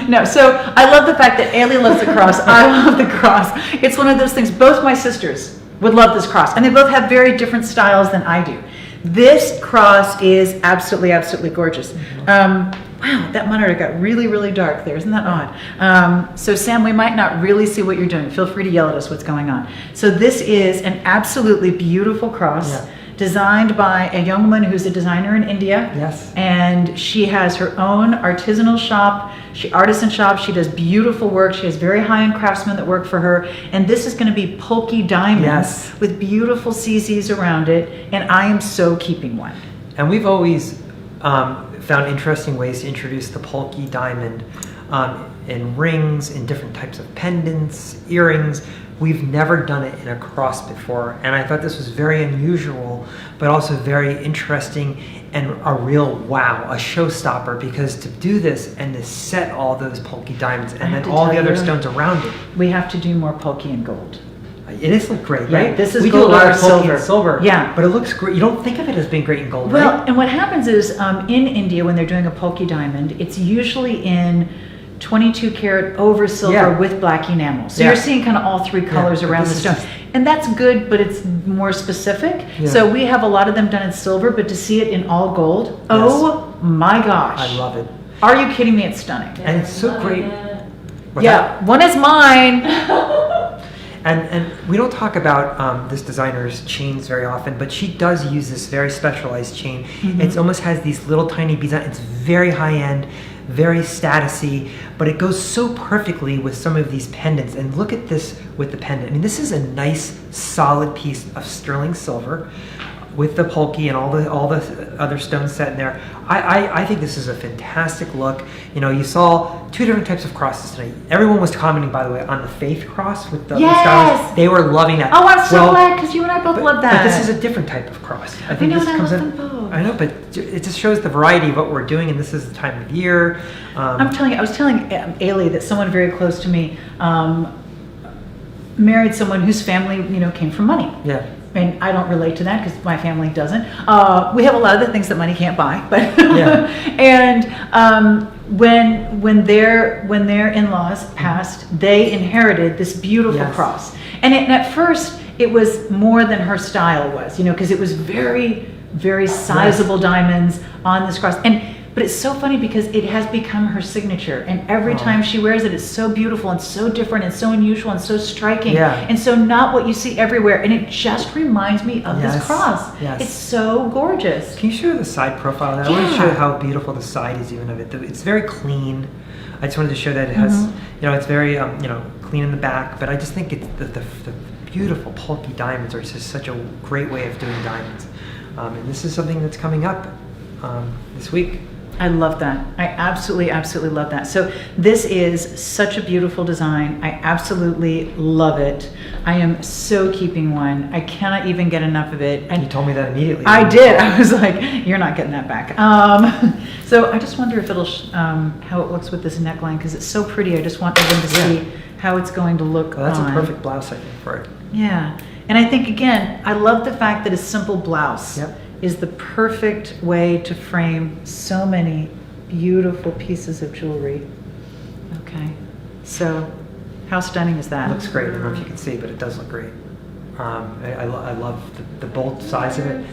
S1: No, so I love the fact that Ailey loves the cross. I love the cross. It's one of those things. Both my sisters would love this cross, and they both have very different styles than I do. This cross is absolutely, absolutely gorgeous. Wow, that monitor got really, really dark there. Isn't that odd? So Sam, we might not really see what you're doing. Feel free to yell at us what's going on. So this is an absolutely beautiful cross.
S3: Yeah.
S1: Designed by a young woman who's a designer in India.
S3: Yes.
S1: And she has her own artisanal shop, artisan shop. She does beautiful work. She has very high-end craftsmen that work for her. And this is going to be pulky diamonds
S3: Yes.
S1: with beautiful CZs around it. And I am so keeping one.
S3: And we've always found interesting ways to introduce the pulky diamond in rings, in different types of pendants, earrings. We've never done it in a cross before, and I thought this was very unusual, but also very interesting and a real wow, a showstopper, because to do this and to set all those pulky diamonds and
S1: have
S3: then
S1: to
S3: all the
S1: tell
S3: other
S1: you-
S3: stones around it.
S1: We have to do more pulky and gold.
S3: It is look great,
S1: Yeah,
S3: right?
S1: this is
S3: we
S1: gold
S3: do a lot
S1: or
S3: of pulky
S1: silver.
S3: and silver.
S1: Yeah.
S3: But it looks great. You don't think of it as being great in gold,
S1: Well,
S3: right?
S1: and what happens is in India, when they're doing a pulky diamond, it's usually in 22 karat over silver
S3: Yeah.
S1: with black enamel. So
S3: Yeah.
S1: you're seeing kind of all three colors
S3: but
S1: around the
S3: this is
S1: stone.
S3: just-
S1: And that's good, but it's more specific.
S3: Yeah.
S1: So we have a lot of them done in silver, but to see it in all gold, oh my gosh.
S3: I love it.
S1: Are you kidding me? It's stunning.
S3: And it's so
S2: Loving
S3: great.
S2: it.
S3: What's
S1: Yeah,
S3: that?
S1: one is mine.
S3: And we don't talk about this designer's chains very often, but she does use this very specialized chain.
S1: Mm-hmm.
S3: It almost has these little tiny beads on it. It's very high end, very statusy, but it goes so perfectly with some of these pendants. And look at this with the pendant. I mean, this is a nice, solid piece of sterling silver with the pulky and all the other stones set in there. I think this is a fantastic look. You know, you saw two different types of crosses tonight. Everyone was commenting, by the way, on the faith cross with the
S1: Yes!
S3: stars. They were loving that.
S1: Oh, I'm so
S3: Well,
S1: glad because you and I both love that.
S3: But this is a different type of cross. I think
S1: know,
S3: this
S1: and I
S3: comes
S1: love
S3: in.
S1: them both.
S3: I know, but it just shows the variety of what we're doing, and this is the time of year.
S1: I was telling Ailey that someone very close to me married someone whose family, came from money.
S3: Yeah.
S1: And I don't relate to that because my family doesn't. We have a lot of the things that money can't buy, but
S3: Yeah.
S1: and when their in-laws passed, they inherited this beautiful
S3: Yes.
S1: cross. And at first, it was more than her style was, because it was very, very sizable diamonds on this cross. But it's so funny because it has become her signature, and every time she wears it, it's so beautiful and so different and so unusual and so striking,
S3: Yeah.
S1: and so not what you see everywhere. And it just reminds me of this
S3: Yes,
S1: cross.
S3: yes.
S1: It's so gorgeous.
S3: Can you show the side profile of that? I want to
S1: Yeah.
S3: show how beautiful the side is even of it. It's very clean. I just wanted to show that it has, it's very, clean in the back. But I just think it's the beautiful pulky diamonds are just such a great way of doing diamonds. And this is something that's coming up this week.
S1: I love that. I absolutely, absolutely love that. So this is such a beautiful design. I absolutely love it. I am so keeping one. I cannot even get enough of it.
S3: You told me that immediately.
S1: I did. I was like, you're not getting that back. So I just wonder if it'll, how it looks with this neckline, because it's so pretty. I just want everyone to see how it's going to look
S3: Well, that's
S1: on.
S3: a perfect blouse, I think, for it.
S1: Yeah. And I think, again, I love the fact that a simple blouse
S3: Yep.
S1: is the perfect way to frame so many beautiful pieces of jewelry. Okay. So, how stunning is that?
S3: It looks great. I don't know if you can see, but it does look great. I love the bold size of it.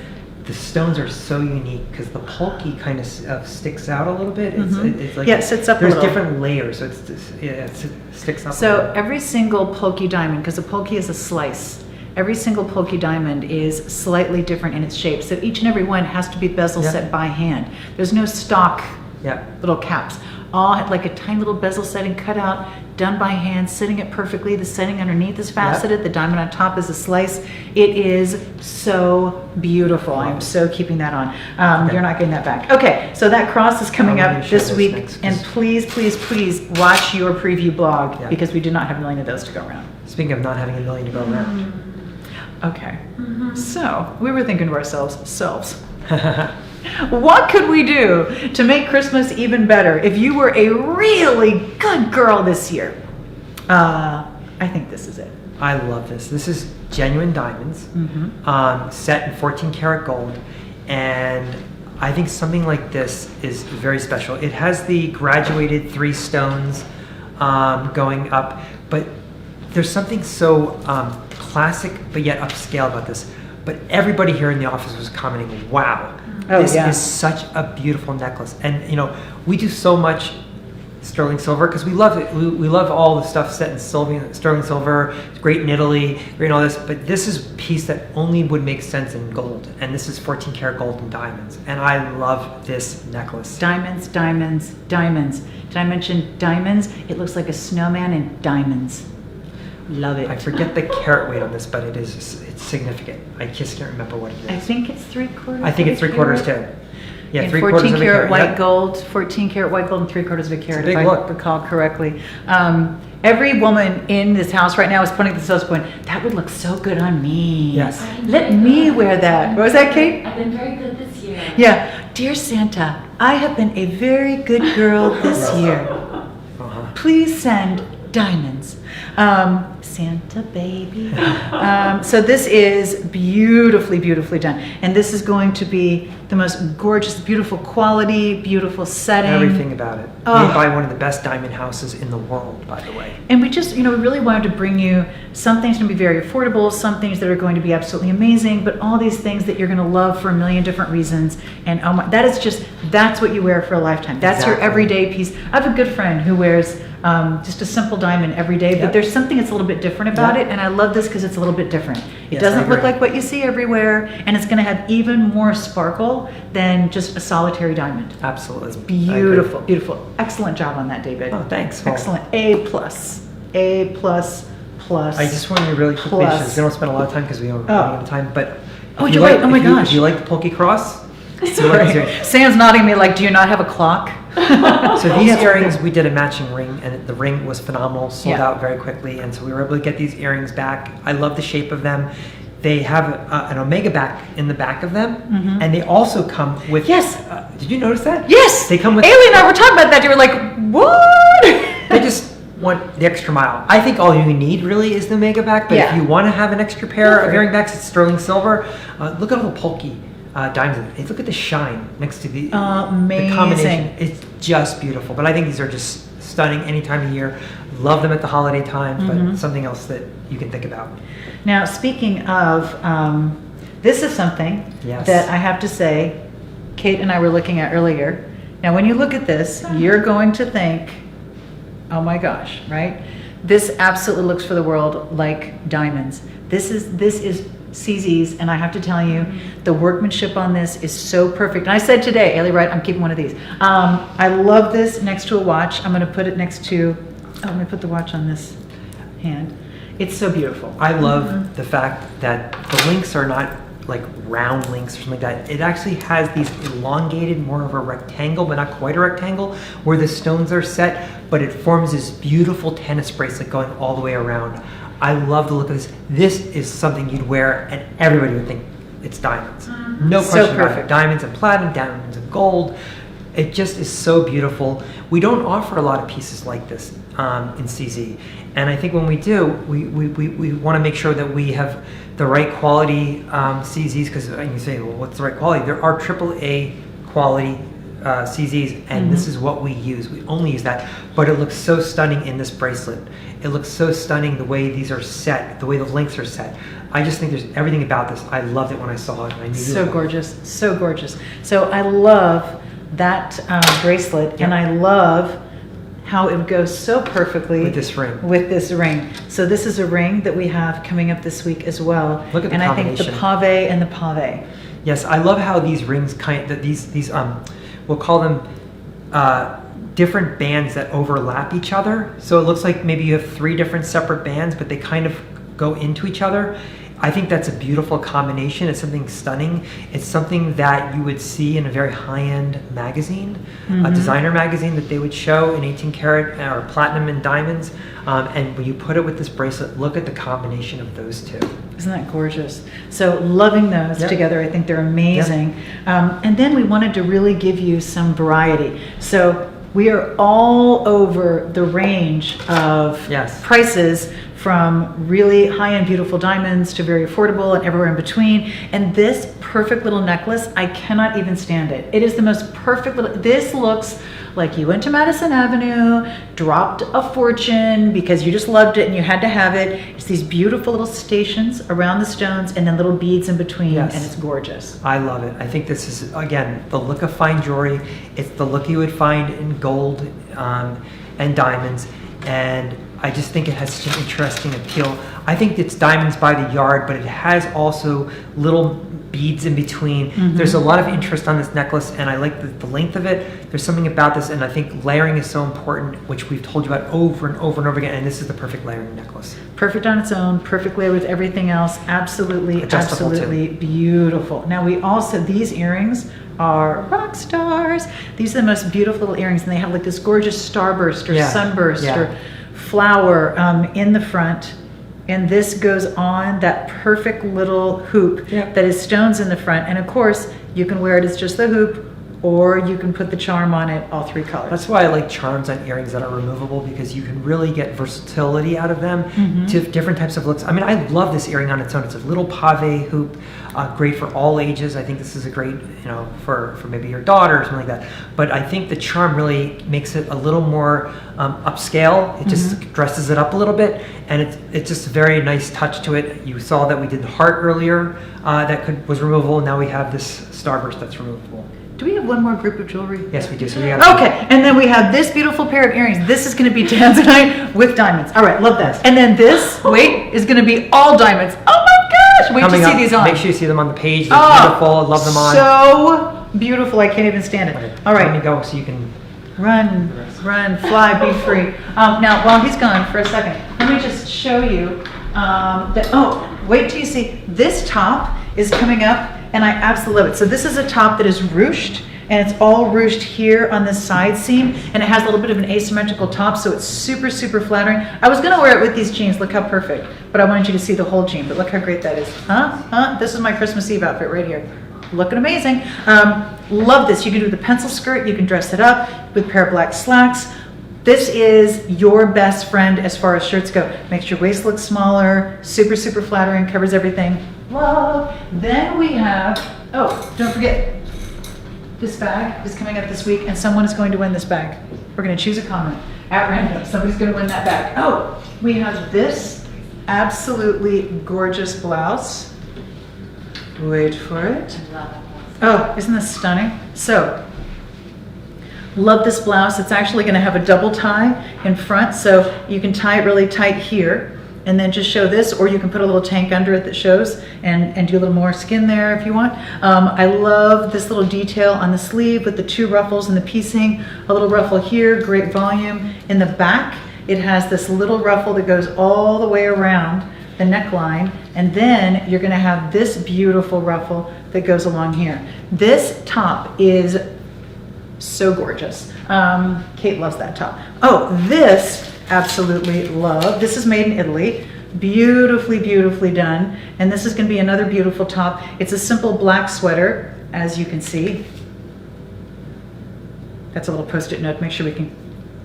S3: The stones are so unique because the pulky kind of sticks out a little bit. It's like
S1: Yeah, it sits up a
S3: there's
S1: little.
S3: different layers, so it sticks up. a
S1: So
S3: little.
S1: every single pokey diamond, because a pokey is a slice, every single pokey diamond is slightly different in its shape. So each and every one has to be bezel
S3: Yeah.
S1: set by hand. There's no stock
S3: Yeah.
S1: little caps. All have like a tiny little bezel setting cut out, done by hand, sitting it perfectly. The setting underneath is faceted. The diamond on top is a slice. It is so beautiful. I'm so keeping that on.
S3: Okay.
S1: You're not getting that back. Okay, so that cross is coming
S3: I'm gonna
S1: up
S3: show
S1: this
S3: this
S1: week.
S3: next, 'cause-
S1: And please, please, please watch your preview blog
S3: Yeah.
S1: because we do not have a million of those to go around.
S3: Speaking of not having a million to go around.
S1: Okay, so we were thinking to ourselves, what could we do to make Christmas even better if you were a really good girl this year? I think this is it.
S3: I love this. This is genuine diamonds, set in 14 karat gold, and I think something like this is very special. It has the graduated 3 stones going up, but there's something so classic but yet upscale about this. But everybody here in the office was commenting, "Wow,
S1: Oh,
S3: this
S1: yeah.
S3: is such a beautiful necklace." And you know, we do so much sterling silver because we love it. We love all the stuff set in sterling silver. It's great in Italy, great in all this. But this is a piece that only would make sense in gold, and this is 14 karat gold and diamonds. And I love this necklace.
S1: Diamonds, diamonds, diamonds. Did I mention diamonds? It looks like a snowman in diamonds. Love it.
S3: I forget the carat weight on this, but it's significant. I just can't remember what it
S1: I
S3: is.
S1: think it's 3/4.
S3: I think it's 3/4 too. Yeah,
S1: And
S3: 3/4
S1: 14
S3: of a
S1: karat
S3: carat.
S1: white
S3: Yep.
S1: gold, 14 karat white gold and 3/4 of a carat,
S3: It's a
S1: if
S3: big
S1: I
S3: look.
S1: recall correctly. Every woman in this house right now is pointing at this house going, that would look so good on me.
S3: Yes.
S1: Let me wear that. What was that, Kate?
S2: I've been very good this year.
S1: Yeah. Dear Santa, I have been a very good girl this year. Please send diamonds. Santa baby. So this is beautifully, beautifully done. And this is going to be the most gorgeous, beautiful quality, beautiful setting.
S3: Everything about it.
S1: Oh.
S3: Made by one of the best diamond houses in the world, by the way.
S1: And we just, we really wanted to bring you some things going to be very affordable, some things that are going to be absolutely amazing, but all these things that you're going to love for a million different reasons. And oh my, that's what you wear for a lifetime. That's your
S3: Exactly.
S1: everyday piece. I have a good friend who wears just a simple diamond every day, but
S3: Yep.
S1: there's something that's a little bit different about
S3: Yep.
S1: it, and I love this because it's a little bit different. It
S3: Yes,
S1: doesn't
S3: I
S1: look
S3: agree.
S1: like what you see everywhere, and it's going to have even more sparkle than just a solitary diamond.
S3: Absolutely. I agree.
S1: Beautiful, beautiful. Excellent job on that, David.
S3: Oh, thanks. Well,
S1: Excellent. A plus. A plus plus.
S3: I just want to really quickly,
S1: Plus.
S3: because we don't spend a lot of time because we don't
S1: Oh.
S3: have any time, but
S1: Oh,
S3: if
S1: you're
S3: you
S1: right.
S3: like-
S1: Oh my
S3: if you-
S1: gosh.
S3: Do you like the Pokey Cross?
S1: Sorry. Sam's nodding at me like, do you not have a clock?
S3: So these earrings, we did a matching ring, and the ring was phenomenal, sold
S1: Yeah.
S3: out very quickly, and so we were able to get these earrings back. I love the shape of them. They have an omega back in the back of them, and they also come with.
S1: Yes.
S3: Did you notice that?
S1: Yes!
S3: They come with.
S1: Ailey and I were talking about that. You were like, what?
S3: They just want the extra mile. I think all you need really is the omega back, but
S1: Yeah.
S3: if you want to have an extra pair of
S1: Okay.
S3: earring backs, it's sterling silver. Look at all the pulky diamonds. Look at the shine next to the
S1: Amazing.
S3: combination. It's just beautiful. But I think these are just stunning any time of year. Love them at the holiday time, but something else that you can think about.
S1: Now, speaking of, this is something
S3: Yes.
S1: that I have to say, Kate and I were looking at earlier. Now, when you look at this, you're going to think, oh my gosh, right? This absolutely looks for the world like diamonds. This is CZ's, and I have to tell you, the workmanship on this is so perfect. And I said today, Ailey, right, I'm keeping one of these. I love this next to a watch. I'm going to put it next to, let me put the watch on this hand. It's so beautiful.
S3: I love the fact that the links are not like round links or something like that. It actually has these elongated, more of a rectangle, but not quite a rectangle, where the stones are set, but it forms this beautiful tennis bracelet going all the way around. I love the look of this. This is something you'd wear and everybody would think it's diamonds. No
S1: So
S3: question about it.
S1: perfect.
S3: Diamonds and platinum, diamonds and gold. It just is so beautiful. We don't offer a lot of pieces like this in CZ. And I think when we do, we want to make sure that we have the right quality CZs, because you say, well, what's the right quality? There are AAA quality CZs, and this is what we use. We only use that, but it looks so stunning in this bracelet. It looks so stunning the way these are set, the way the links are set. I just think there's everything about this. I loved it when I saw it. And I knew
S1: So gorgeous, so gorgeous. So I love that bracelet, and I love how it goes so perfectly
S3: with this ring.
S1: With this ring. So this is a ring that we have coming up this week as well.
S3: Look at the
S1: and
S3: combination.
S1: I think the pave and the pave.
S3: Yes, I love how these rings we'll call them different bands that overlap each other. So it looks like maybe you have 3 different separate bands, but they kind of go into each other. I think that's a beautiful combination. It's something stunning. It's something that you would see in a very high-end magazine, a designer magazine that they would show in 18 karat or platinum and diamonds. And when you put it with this bracelet, look at the combination of those two.
S1: Isn't that gorgeous? So loving those together, I think they're amazing. And then we wanted to really give you some variety. So we are all over the range of prices, from really high-end beautiful diamonds to very affordable and everywhere in between. And this perfect little necklace, I cannot even stand it. It is the most perfect little, this looks like you went to Madison Avenue, dropped a fortune because you just loved it and you had to have it. It's these beautiful little stations around the stones and then little beads in between, and it's gorgeous.
S3: I love it. I think this is, again, the look of fine jewelry. It's the look you would find in gold and diamonds. And I just think it has such an interesting appeal. I think it's diamonds by the yard, but it has also little beads in between. There's a lot of interest on this necklace, and I like the length of it. There's something about this, and I think layering is so important, which we've told you about over and over and over again, and this is the perfect layering necklace.
S1: Perfect on its own, perfect layer with everything else. Absolutely,
S3: Adjustable
S1: absolutely beautiful. Now we also, these earrings are rock stars. These are the most beautiful little earrings, and they have like this gorgeous starburst or sunburst or flower in the front. And this goes on that perfect little hoop that is stones in the front. And of course, you can wear it as just the hoop, or you can put the charm on it, all 3 colors.
S3: That's why I like charms on earrings that are removable, because you can really get versatility out of them to different types of looks. I mean, I love this earring on its own. It's a little pave hoop, great for all ages. I think this is a great, for maybe your daughter or something like that. But I think the charm really makes it a little more upscale. It just dresses it up a little bit, and it's just a very nice touch to it. You saw that we did the heart earlier that was removable. Now we have this starburst that's removable.
S1: Do we have one more group of jewelry?
S3: Yes, we do. So we got
S1: okay, and then we have this beautiful pair of earrings. This is going to be tanzanite with diamonds. All right, love that. And then this, is going to be all diamonds. Oh my gosh! Wait to see these on.
S3: Make sure you see them on the page. They're beautiful. I love them on.
S1: So beautiful. I can't even stand it.
S3: Okay.
S1: All right.
S3: Let me go so you can
S1: run, fly, be free. Now, while he's gone for a second, let me just show you that. Oh, wait till you see this top is coming up. And I absolutely love it. So this is a top that is ruched, and it's all ruched here on this side seam, and it has a little bit of an asymmetrical top, so it's super, super flattering. I was gonna wear it with these jeans, look how perfect, but I wanted you to see the whole jean, but look how great that is. This is my Christmas Eve outfit right here. Looking amazing. Love this. You can do the pencil skirt, you can dress it up with a pair of black slacks. This is your best friend as far as shirts go. Makes your waist look smaller, super, super flattering, covers everything. Love. Then we have, don't forget, this bag is coming up this week, and someone is going to win this bag. We're going to choose a comment at random. Somebody's going to win that bag. We have this absolutely gorgeous blouse. Wait for it. Isn't this stunning? So, love this blouse. It's actually going to have a double tie in front, so you can tie it really tight here and then just show this, or you can put a little tank under it that shows and do a little more skin there if you want. I love this little detail on the sleeve with the 2 ruffles and the piecing, a little ruffle here, great volume. In the back, it has this little ruffle that goes all the way around the neckline, and then you're gonna have this beautiful ruffle that goes along here. This top is so gorgeous. Kate loves that top. This absolutely love. This is made in Italy. Beautifully, beautifully done. And this is going to be another beautiful top. It's a simple black sweater, as you can see. That's a little post-it note. Make sure we can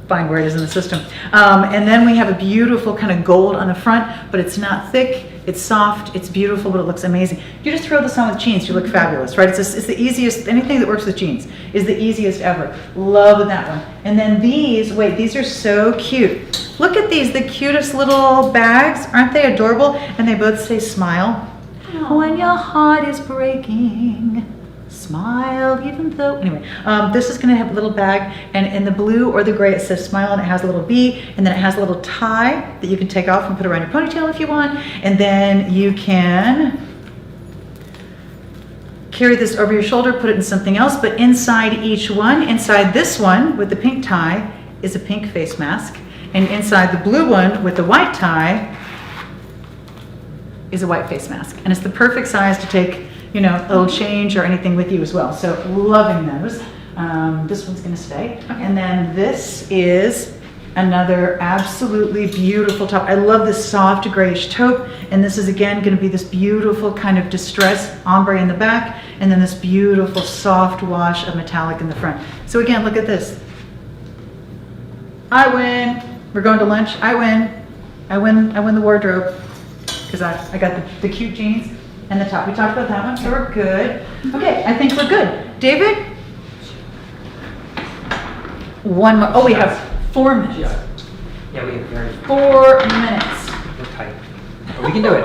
S1: find where it is in the system. And then we have a beautiful kind of gold on the front, but it's not thick. It's soft, it's beautiful, but it looks amazing. You just throw this on with jeans, you look fabulous, right? It's the easiest, anything that works with jeans is the easiest ever. Love that one. And then these, wait, these are so cute. Look at these, the cutest little bags. Aren't they adorable? And they both say smile. When your heart is breaking, smile even though, anyway, this is going to have a little bag, and in the blue or the gray it says smile, and it has a little bee, and then it has a little tie that you can take off and put around your ponytail if you want, and then you can carry this over your shoulder, put it in something else, but inside each one, inside this one with the pink tie is a pink face mask, and inside the blue one with the white tie is a white face mask, and it's the perfect size to take, you know, a little change or anything with you as well. So loving those. This one's gonna stay. And then this is another absolutely beautiful top. I love this soft grayish taupe, and this is again gonna be this beautiful kind of distress ombre in the back, and then this beautiful soft wash of metallic in the front. So again, look at this. I win. We're going to lunch. I win. I win the wardrobe because I got the cute jeans and the top. We talked about that one, so we're good. Okay, I think we're good. David? One more. Oh, we have 4 minutes.
S3: Yeah, we have
S1: 4 minutes.
S3: we're tight. But we can do it.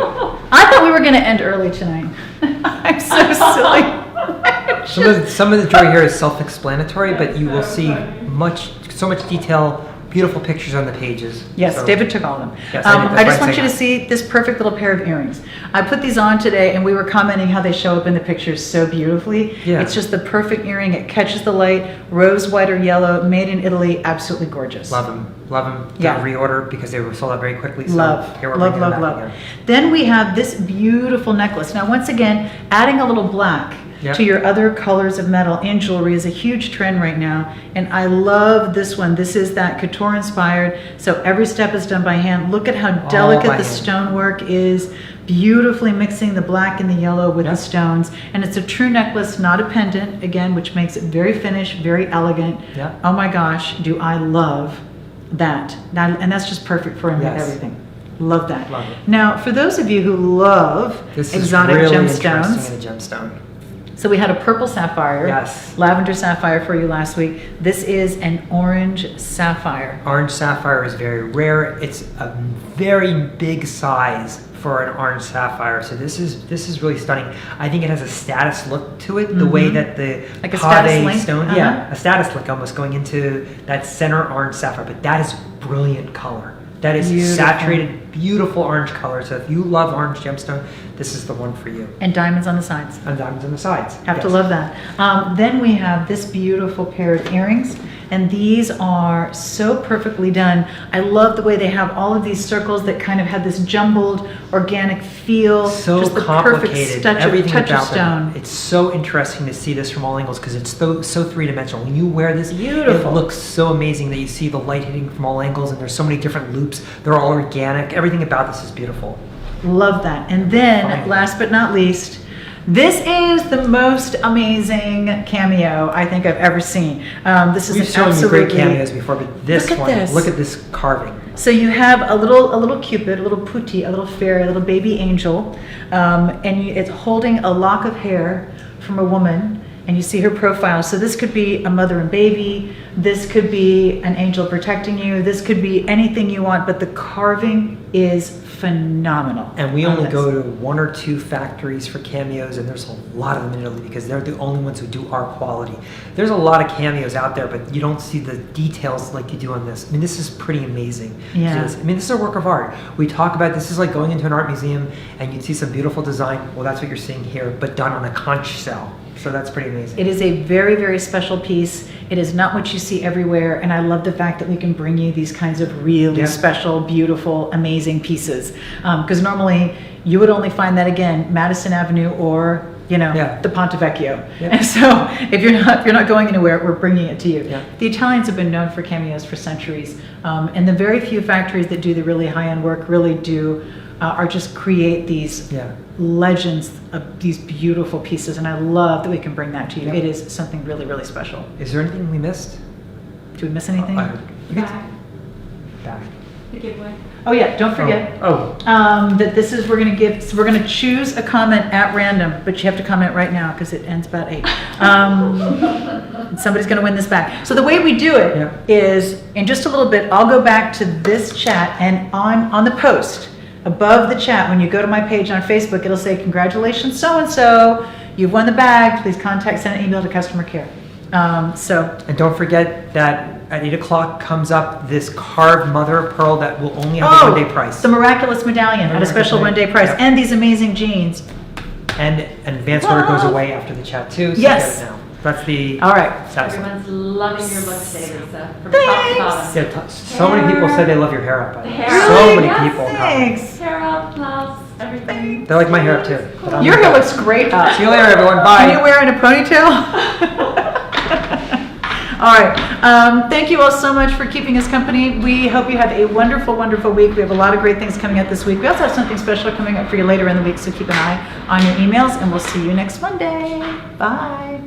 S1: I thought we were going to end early tonight. I'm so silly.
S3: Some of the jewelry here is self-explanatory, but you will see so much detail, beautiful pictures on the pages.
S1: Yes,
S3: So-
S1: David took all of them.
S3: Yes,
S1: I just want you to
S3: that.
S1: see this perfect little pair of earrings. I put these on today, and we were commenting how they show up in the pictures so beautifully.
S3: Yeah.
S1: It's just the perfect earring. It catches the light, rose, white, or yellow, made in Italy, absolutely gorgeous.
S3: Love them. Love them.
S1: Yeah.
S3: Reorder because they were sold out very quickly. So
S1: Love,
S3: here we're
S1: love,
S3: bringing them
S1: love,
S3: back
S1: love.
S3: again.
S1: Then we have this beautiful necklace. Now, once again, adding a little black
S3: Yep.
S1: to your other colors of metal in jewelry is a huge trend right now, and I love this one. This is that couture inspired, so every step is done by hand. Look at how delicate
S3: by
S1: the
S3: hand.
S1: stonework is, beautifully mixing the black and the yellow with
S3: Yep.
S1: the stones, and it's a true necklace, not a pendant, again, which makes it very finished, very elegant.
S3: Yep.
S1: Oh my gosh, do I love that. And that's just perfect for
S3: Yes.
S1: everything. Love that.
S3: Love it.
S1: Now, for those of you who love
S3: This
S1: exotic
S3: is really
S1: gemstones,
S3: interesting in a gemstone.
S1: so we had a purple sapphire,
S3: Yes.
S1: lavender sapphire for you last week. This is an orange sapphire.
S3: Orange sapphire is very rare. It's a very big size for an orange sapphire. So this is really stunning. I think it has a status look to it, the way that the
S1: Like a status
S3: Pave
S1: link?
S3: stone,
S1: Uh-huh.
S3: yeah, a status look almost going into that center orange sapphire. But that is brilliant color. That is
S1: Beautiful.
S3: saturated, beautiful orange color. So if you love orange gemstone, this is the one for you.
S1: And diamonds on the sides.
S3: And diamonds on the sides.
S1: Have to
S3: Yes.
S1: love that. Then we have this beautiful pair of earrings, and these are so perfectly done. I love the way they have all of these circles that kind of have this jumbled, organic feel.
S3: So
S1: just the
S3: complicated.
S1: perfect
S3: Everything
S1: touch of
S3: about them.
S1: stone.
S3: It's so interesting to see this from all angles because it's so three-dimensional. When you wear this,
S1: Beautiful.
S3: it looks so amazing that you see the light hitting from all angles, and there's so many different loops. They're all organic. Everything about this is beautiful.
S1: Love that. And then,
S3: Fine.
S1: last but not least, this is the most amazing cameo I think I've ever seen. This is
S3: We've
S1: an
S3: shown you
S1: absolutely
S3: great cameos before, but this
S1: Look at
S3: one,
S1: this.
S3: look at this carving.
S1: So you have a little cupid, a little putti, a little fairy, a little baby angel, and it's holding a lock of hair from a woman, and you see her profile. So this could be a mother and baby, this could be an angel protecting you, this could be anything you want, but the carving is phenomenal.
S3: And we
S1: on
S3: only
S1: this.
S3: go to 1 or 2 factories for cameos, and there's a lot of them in Italy because they're the only ones who do our quality. There's a lot of cameos out there, but you don't see the details like you do on this. I mean, this is pretty amazing.
S1: Yeah.
S3: I mean, this is a work of art. We talk about this is like going into an art museum and you'd see some beautiful design. Well, that's what you're seeing here, but done on a conch shell. So that's pretty amazing.
S1: It is a very, very special piece. It is not what you see everywhere, and I love the fact that we can bring you these kinds of really
S3: Yeah.
S1: special, beautiful, amazing pieces. Because normally you would only find that again, Madison Avenue or
S3: Yeah.
S1: the Ponte Vecchio.
S3: Yeah.
S1: And so if you're not going anywhere, we're bringing it to you.
S3: Yeah.
S1: The Italians have been known for cameos for centuries, and the very few factories that do the really high-end work really do are just create these
S3: Yeah.
S1: legends of these beautiful pieces, and I love that we can bring that to you.
S3: Yeah.
S1: It is something really, really special.
S3: Is there anything we missed?
S1: Did we miss anything?
S2: Back.
S3: Back.
S2: The giveaway.
S1: Oh yeah, don't forget.
S3: Oh,
S1: That this is, we're going to choose a comment at random, but you have to comment right now because it ends about 8. Somebody's going to win this back. So the way we do it is, in just a little bit, I'll go back to this chat, and on the post above the chat, when you go to my page on Facebook, it'll say, congratulations, so-and-so, you've won the bag. Please send an email to customer care.
S3: and don't forget that at 8 o'clock comes up this carved mother of pearl that will only have a one-day price.
S1: The Miraculous Medallion at a special one-day price,
S3: Yep.
S1: and these amazing jeans.
S3: And an advance order goes away after the chat too. So
S1: Yes.
S3: get it now. That's the
S1: All right.
S3: satisfying.
S2: Everyone's loving your look today, Lisa. From top to bottom.
S3: Yeah, so many people said they love your hair up. By the way.
S2: Hair
S3: So
S2: up,
S3: many
S2: yes,
S3: people.
S1: Thanks.
S2: Hair up, blouse, everything.
S3: They like my hair up too. but I'm-
S1: Your hair looks great up.
S3: See you later, everyone.
S1: Are you
S3: Bye.
S1: wearing a ponytail? All right. Thank you all so much for keeping us company. We hope you have a wonderful, wonderful week. We have a lot of great things coming up this week. We also have something special coming up for you later in the week, so keep an eye on your emails, and we'll see you next Monday. Bye.